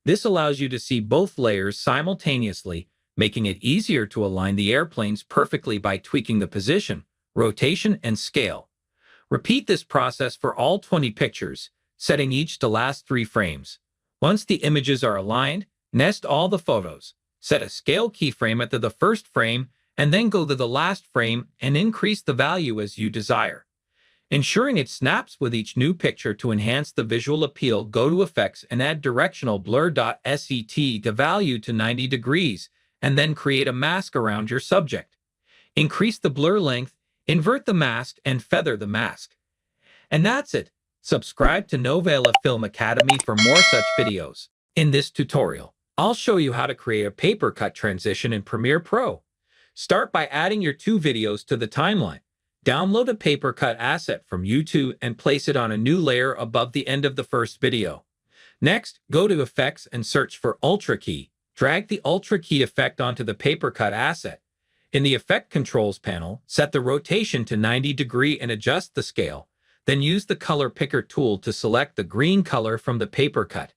This allows you to see both layers simultaneously, making it easier to align the airplanes perfectly by tweaking the position, rotation, and scale. Repeat this process for all 20 pictures, setting each to last 3 frames. Once the images are aligned, nest all the photos. Set a scale keyframe at the first frame, and then go to the last frame and increase the value as you desire. Ensuring it snaps with each new picture to enhance the visual appeal, go to Effects and add Directional Blur.set the value to 90 degrees, and then create a mask around your subject. Increase the blur length, invert the mask, and feather the mask. And that's it. Subscribe to Novela Film Academy for more such videos. In this tutorial, I'll show you how to create a paper cut transition in Premiere Pro. Start by adding your 2 videos to the timeline. Download a paper cut asset from YouTube and place it on a new layer above the end of the first video. Next, go to Effects and search for Ultra Key. Drag the Ultra Key effect onto the paper cut asset. In the Effect Controls panel, set the rotation to 90 degrees and adjust the scale. Then use the Color Picker tool to select the green color from the paper cut.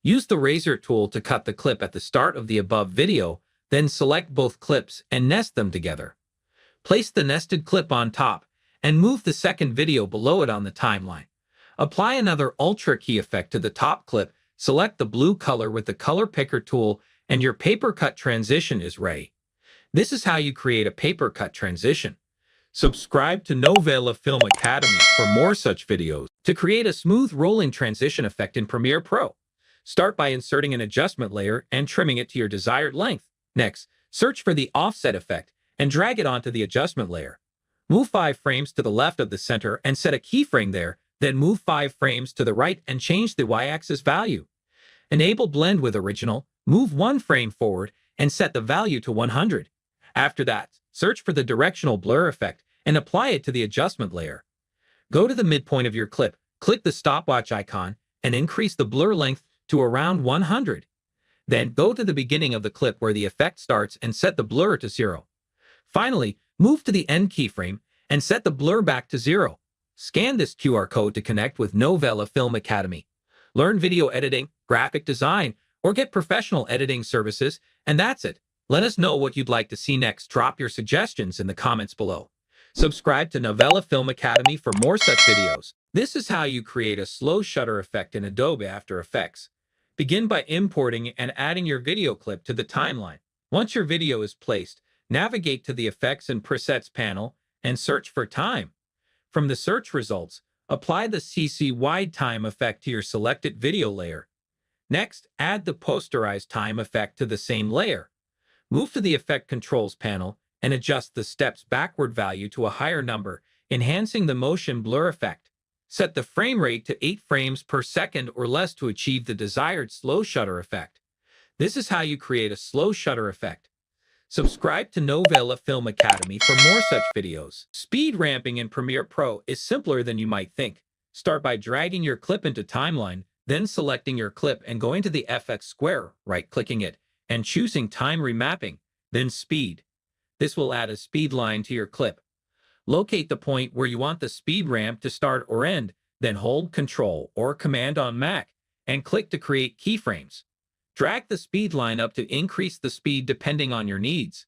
Use the Razor tool to cut the clip at the start of the above video, then select both clips and nest them together. Place the nested clip on top and move the second video below it on the timeline. Apply another Ultra Key effect to the top clip, select the blue color with the Color Picker tool, and your paper cut transition is ready. This is how you create a paper cut transition. Subscribe to Novela Film Academy for more such videos. To create a smooth rolling transition effect in Premiere Pro, start by inserting an adjustment layer and trimming it to your desired length. Next, search for the offset effect and drag it onto the adjustment layer. Move 5 frames to the left of the center and set a keyframe there, then move 5 frames to the right and change the y-axis value. Enable Blend with Original, move 1 frame forward and set the value to 100. After that, search for the Directional Blur effect and apply it to the adjustment layer. Go to the midpoint of your clip, click the stopwatch icon, and increase the blur length to around 100. Then go to the beginning of the clip where the effect starts and set the blur to 0. Finally, move to the end keyframe and set the blur back to 0. Scan this QR code to connect with Novela Film Academy. learn video editing, graphic design, or get professional editing services, and that's it. Let us know what you'd like to see next. Drop your suggestions in the comments below. Subscribe to Novela Film Academy for more such videos. This is how you create a slow shutter effect in Adobe After Effects. Begin by importing and adding your video clip to the timeline. Once your video is placed, navigate to the Effects and Presets panel and search for time. From the search results, apply the CC Wide Time effect to your selected video layer. Next, add the Posterize Time effect to the same layer. Move to the Effect Controls panel and adjust the step's backward value to a higher number, enhancing the motion blur effect. Set the frame rate to 8 frames per second or less to achieve the desired slow shutter effect. This is how you create a slow shutter effect. Subscribe to Novela Film Academy for more such videos. Speed ramping in Premiere Pro is simpler than you might think. Start by dragging your clip into Timeline, then selecting your clip and going to the FX square, right-clicking it, and choosing Time Remapping, then Speed. This will add a speed line to your clip. Locate the point where you want the speed ramp to start or end, then hold Ctrl or Command on Mac and click to create keyframes. Drag the speed line up to increase the speed depending on your needs.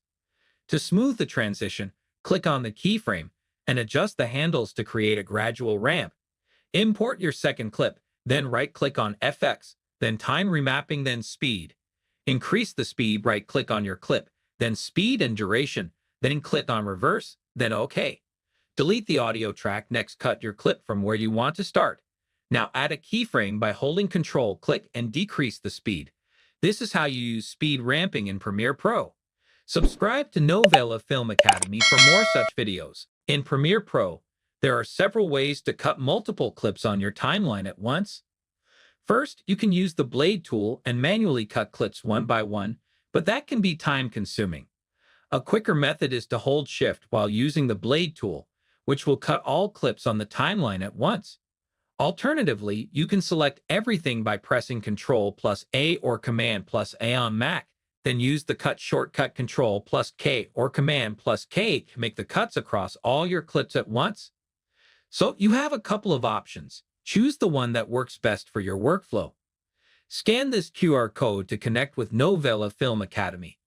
To smooth the transition, click on the keyframe and adjust the handles to create a gradual ramp. Import your second clip, then right-click on FX, then Time Remapping, then Speed. Increase the speed, right-click on your clip, then Speed and Duration, then click on Reverse, then OK. Delete the audio track, next cut your clip from where you want to start. Now add a keyframe by holding Ctrl, click, and decrease the speed. This is how you use speed ramping in Premiere Pro. Subscribe to Novela Film Academy for more such videos. In Premiere Pro, there are several ways to cut multiple clips on your timeline at once. First, you can use the blade tool and manually cut clips one by one, but that can be time-consuming. A quicker method is to hold Shift while using the blade tool, which will cut all clips on the timeline at once. Alternatively, you can select everything by pressing Ctrl+A or Command+A on Mac, then use the cut shortcut Ctrl+K or Command+K to make the cuts across all your clips at once. So you have a couple of options. Choose the one that works best for your workflow. Scan this QR code to connect with Novela Film Academy.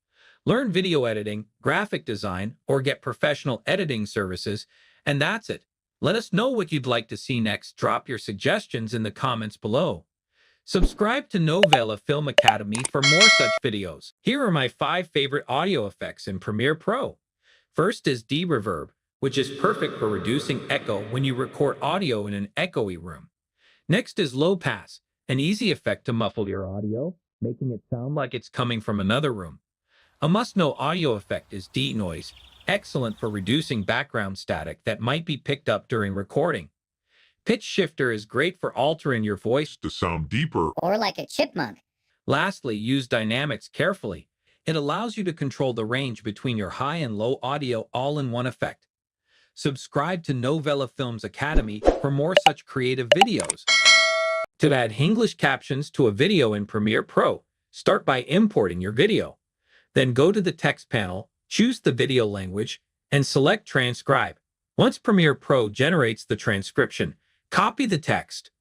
Learn video editing, graphic design, or get professional editing services, and that's it. Let us know what you'd like to see next. Drop your suggestions in the comments below. Subscribe to Novela Film Academy for more such videos. Here are my 5 favorite audio effects in Premiere Pro. First is de-reverb, which is perfect for reducing echo when you record audio in an echoey room. Next is low pass, an easy effect to muffle your audio, making it sound like it's coming from another room. A must-know audio effect is denoise, excellent for reducing background static that might be picked up during recording. Pitch shifter is great for altering your voice To sound deeper. Or like a chipmunk. Lastly, use dynamics carefully. It allows you to control the range between your high and low audio all in one effect. Subscribe to Novela Films Academy for more such creative videos. To add English captions to a video in Premiere Pro, start by importing your video. Then go to the text panel, choose the video language, and select Transcribe. Once Premiere Pro generates the transcription, copy the text.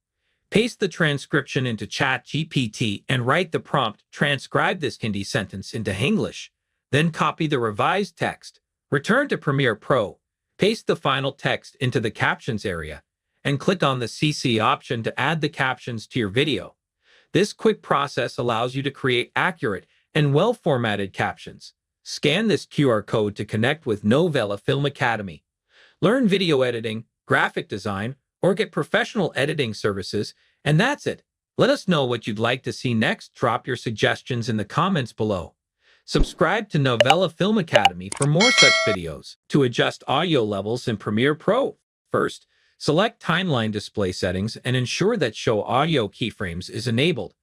Paste the transcription into ChatGPT and write the prompt, transcribe this Hindi sentence into English. Then copy the revised text. Return to Premiere Pro. Paste the final text into the captions area and click on the CC option to add the captions to your video. This quick process allows you to create accurate and well-formatted captions. Scan this QR code to connect with Novela Film Academy. Learn video editing, graphic design, or get professional editing services, and that's it. Let us know what you'd like to see next. Drop your suggestions in the comments below. Subscribe to Novela Film Academy for more such videos. To adjust audio levels in Premiere Pro, first, select Timeline Display Settings and ensure that Show Audio Keyframes is enabled.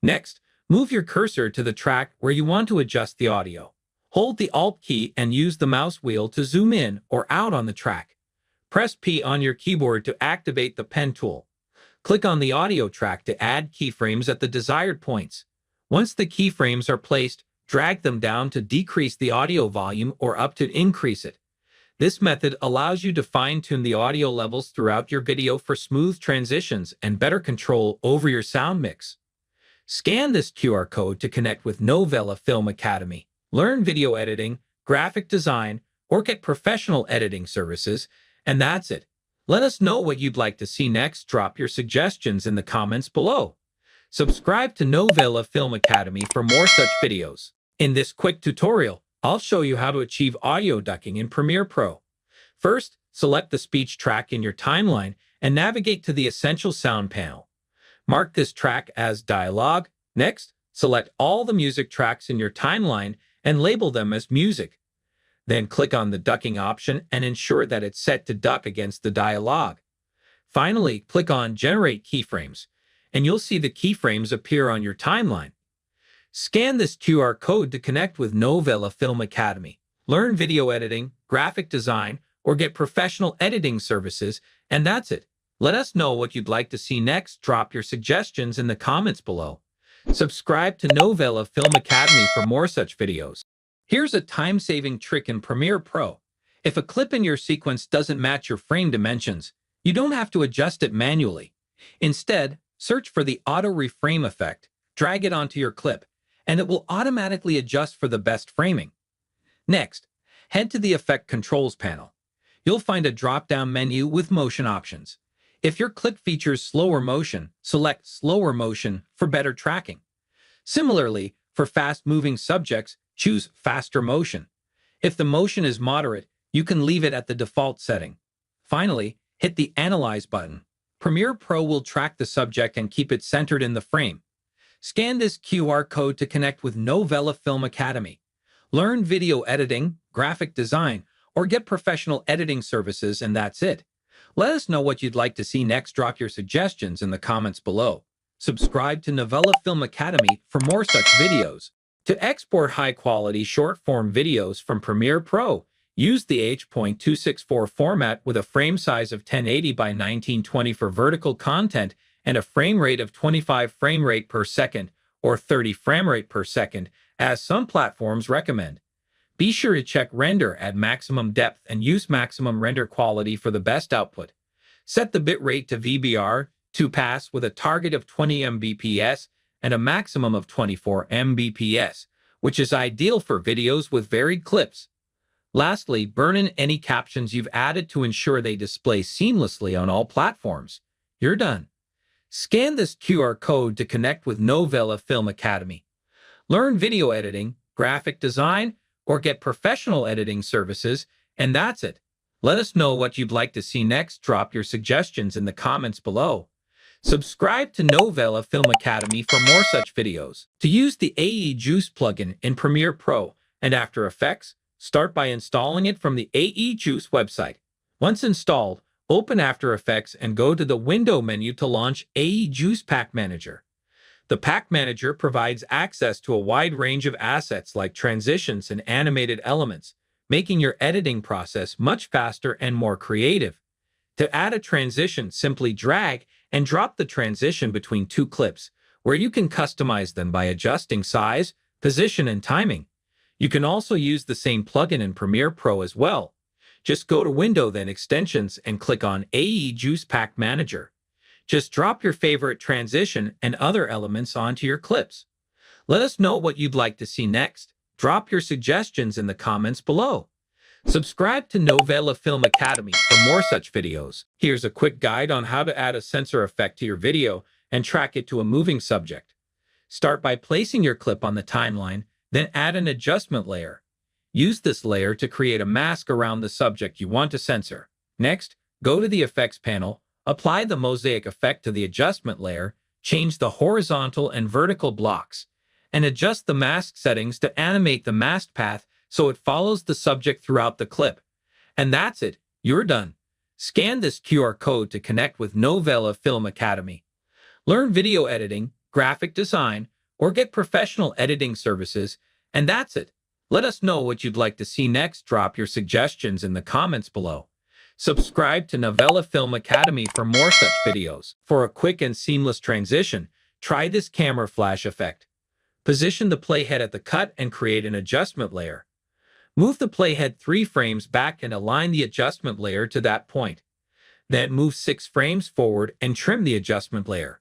Next, move your cursor to the track where you want to adjust the audio. Hold the Alt key and use the mouse wheel to zoom in or out on the track. Press P on your keyboard to activate the pen tool. Click on the audio track to add keyframes at the desired points. Once the keyframes are placed, drag them down to decrease the audio volume or up to increase it. This method allows you to fine-tune the audio levels throughout your video for smooth transitions and better control over your sound mix. Scan this QR code to connect with Novela Film Academy. Learn video editing, graphic design, or get professional editing services, and that's it. Let us know what you'd like to see next. Drop your suggestions in the comments below. Subscribe to Novela Film Academy for more such videos. In this quick tutorial, I'll show you how to achieve audio ducking in Premiere Pro. First, select the speech track in your timeline and navigate to the Essential Sound panel. Mark this track as dialogue. Next, select all the music tracks in your timeline and label them as music. Then click on the ducking option and ensure that it's set to duck against the dialogue. Finally, click on Generate Keyframes, and you'll see the keyframes appear on your timeline. Scan this QR code to connect with Novela Film Academy. Learn video editing, graphic design, or get professional editing services, and that's it. Let us know what you'd like to see next. Drop your suggestions in the comments below. Subscribe to Novela Film Academy for more such videos. Here's a time-saving trick in Premiere Pro. If a clip in your sequence doesn't match your frame dimensions, you don't have to adjust it manually. Instead, search for the Auto Reframe effect, drag it onto your clip, and it will automatically adjust for the best framing. Next, head to the Effect Controls panel. You'll find a drop-down menu with motion options. If your clip features slower motion, select Slower Motion for better tracking. Similarly, for fast-moving subjects, choose Faster Motion. If the motion is moderate, you can leave it at the default setting. Finally, hit the Analyze button. Premiere Pro will track the subject and keep it centered in the frame. Scan this QR code to connect with Novela Film Academy. Learn video editing, graphic design, or get professional editing services, and that's it. Let us know what you'd like to see next. Drop your suggestions in the comments below. Subscribe to Novela Film Academy for more such videos. To export high-quality short-form videos from Premiere Pro, use the H.264 format with a frame size of 1080 by 1920 for vertical content and a frame rate of 25 frame rate per second or 30 frame rate per second, as some platforms recommend. Be sure to check render at maximum depth and use maximum render quality for the best output. Set the bitrate to VBR to pass with a target of 20 Mbps and a maximum of 24 Mbps, which is ideal for videos with varied clips. Lastly, burn in any captions you've added to ensure they display seamlessly on all platforms. You're done. Scan this QR code to connect with Novela Film Academy. Learn video editing, graphic design, or get professional editing services, and that's it. Let us know what you'd like to see next. Drop your suggestions in the comments below. Subscribe to Novela Film Academy for more such videos. To use the AE Juice plugin in Premiere Pro and After Effects, start by installing it from the AE Juice website. Once installed, open After Effects and go to the Window menu to launch AE Juice Pack Manager. The Pack Manager provides access to a wide range of assets like transitions and animated elements, making your editing process much faster and more creative. To add a transition, simply drag and drop the transition between two clips, where you can customize them by adjusting size, position, and timing. You can also use the same plugin in Premiere Pro as well. Just go to Window, then Extensions, and click on AE Juice Pack Manager. Just drop your favorite transition and other elements onto your clips. Let us know what you'd like to see next. Drop your suggestions in the comments below. Subscribe to Novela Film Academy for more such videos. Here's a quick guide on how to add a sensor effect to your video and track it to a moving subject. Start by placing your clip on the timeline, then add an adjustment layer. Use this layer to create a mask around the subject you want to censor. Next, go to the Effects panel, apply the mosaic effect to the adjustment layer, change the horizontal and vertical blocks, and adjust the mask settings to animate the mask path so it follows the subject throughout the clip. And that's it, you're done. Scan this QR code to connect with Novela Film Academy. Learn video editing, graphic design, or get professional editing services, and that's it. Let us know what you'd like to see next. Drop your suggestions in the comments below. Subscribe to Novela Film Academy for more such videos. For a quick and seamless transition, try this camera flash effect. Position the playhead at the cut and create an adjustment layer. Move the playhead 3 frames back and align the adjustment layer to that point. Then move 6 frames forward and trim the adjustment layer.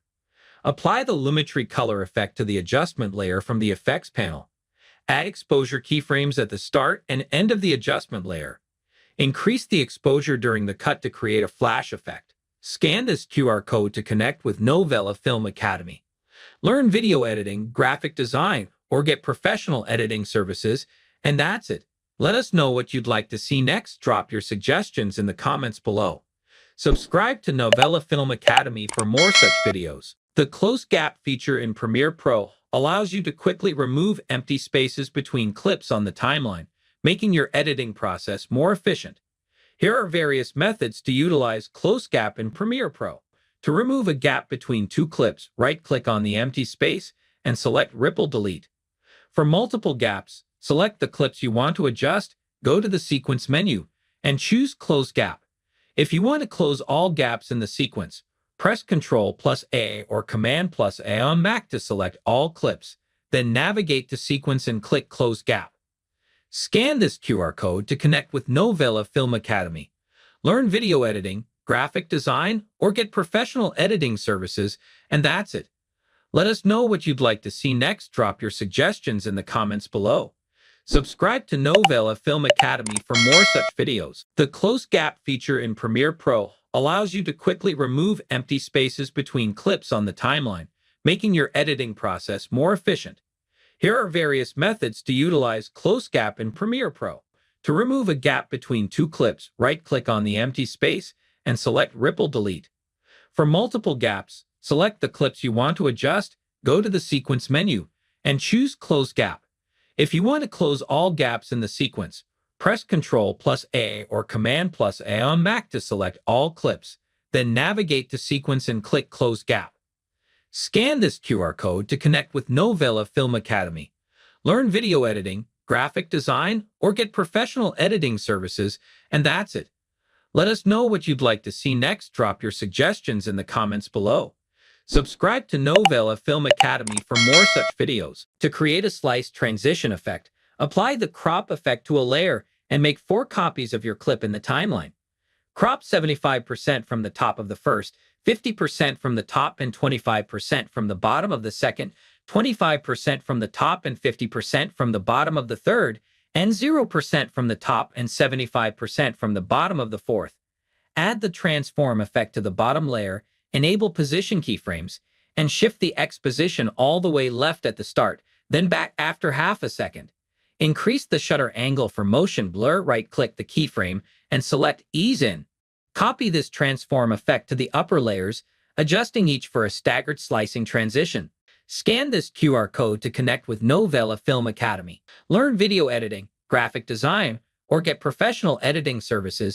Apply the Lumetri color effect to the adjustment layer from the effects panel. Add exposure keyframes at the start and end of the adjustment layer. Increase the exposure during the cut to create a flash effect. Scan this QR code to connect with Novela Film Academy. Learn video editing, graphic design, or get professional editing services, and that's it. Let us know what you'd like to see next. Drop your suggestions in the comments below. Subscribe to Novela Film Academy for more such videos. The Close Gap feature in Premiere Pro allows you to quickly remove empty spaces between clips on the timeline, making your editing process more efficient. Here are various methods to utilize Close Gap in Premiere Pro. To remove a gap between two clips, right-click on the empty space and select Ripple Delete. For multiple gaps, select the clips you want to adjust, go to the Sequence menu, and choose Close Gap. If you want to close all gaps in the sequence, press Ctrl+A or Command+A on Mac to select all clips, then navigate to Sequence and click Close Gap. Scan this QR code to connect with Novela Film Academy. Learn video editing, graphic design, or get professional editing services, and that's it. Let us know what you'd like to see next. Drop your suggestions in the comments below. Subscribe to Novela Film Academy for more such videos. The Close Gap feature in Premiere Pro allows you to quickly remove empty spaces between clips on the timeline, making your editing process more efficient. Here are various methods to utilize Close Gap in Premiere Pro. To remove a gap between two clips, right-click on the empty space and select Ripple Delete. For multiple gaps, select the clips you want to adjust, go to the Sequence menu, and choose Close Gap. If you want to close all gaps in the sequence, press Ctrl+A or Command+A on Mac to select all clips, then navigate to Sequence and click Close Gap. Scan this QR code to connect with Novela Film Academy. Learn video editing, graphic design, or get professional editing services, and that's it. Let us know what you'd like to see next. Drop your suggestions in the comments below. Subscribe to Novela Film Academy for more such videos. To create a slice transition effect, apply the crop effect to a layer and make 4 copies of your clip in the timeline. Crop 75% from the top of the first, 50% from the top and 25% from the bottom of the second, 25% from the top and 50% from the bottom of the third, and 0% from the top and 75% from the bottom of the fourth. Add the transform effect to the bottom layer, enable position keyframes, and shift the X position all the way left at the start, then back after half a second. Increase the shutter angle for motion blur, right-click the keyframe, and select Ease In. Copy this transform effect to the upper layers, adjusting each for a staggered slicing transition. Scan this QR code to connect with Novela Film Academy. Learn video editing, graphic design, or get professional editing services,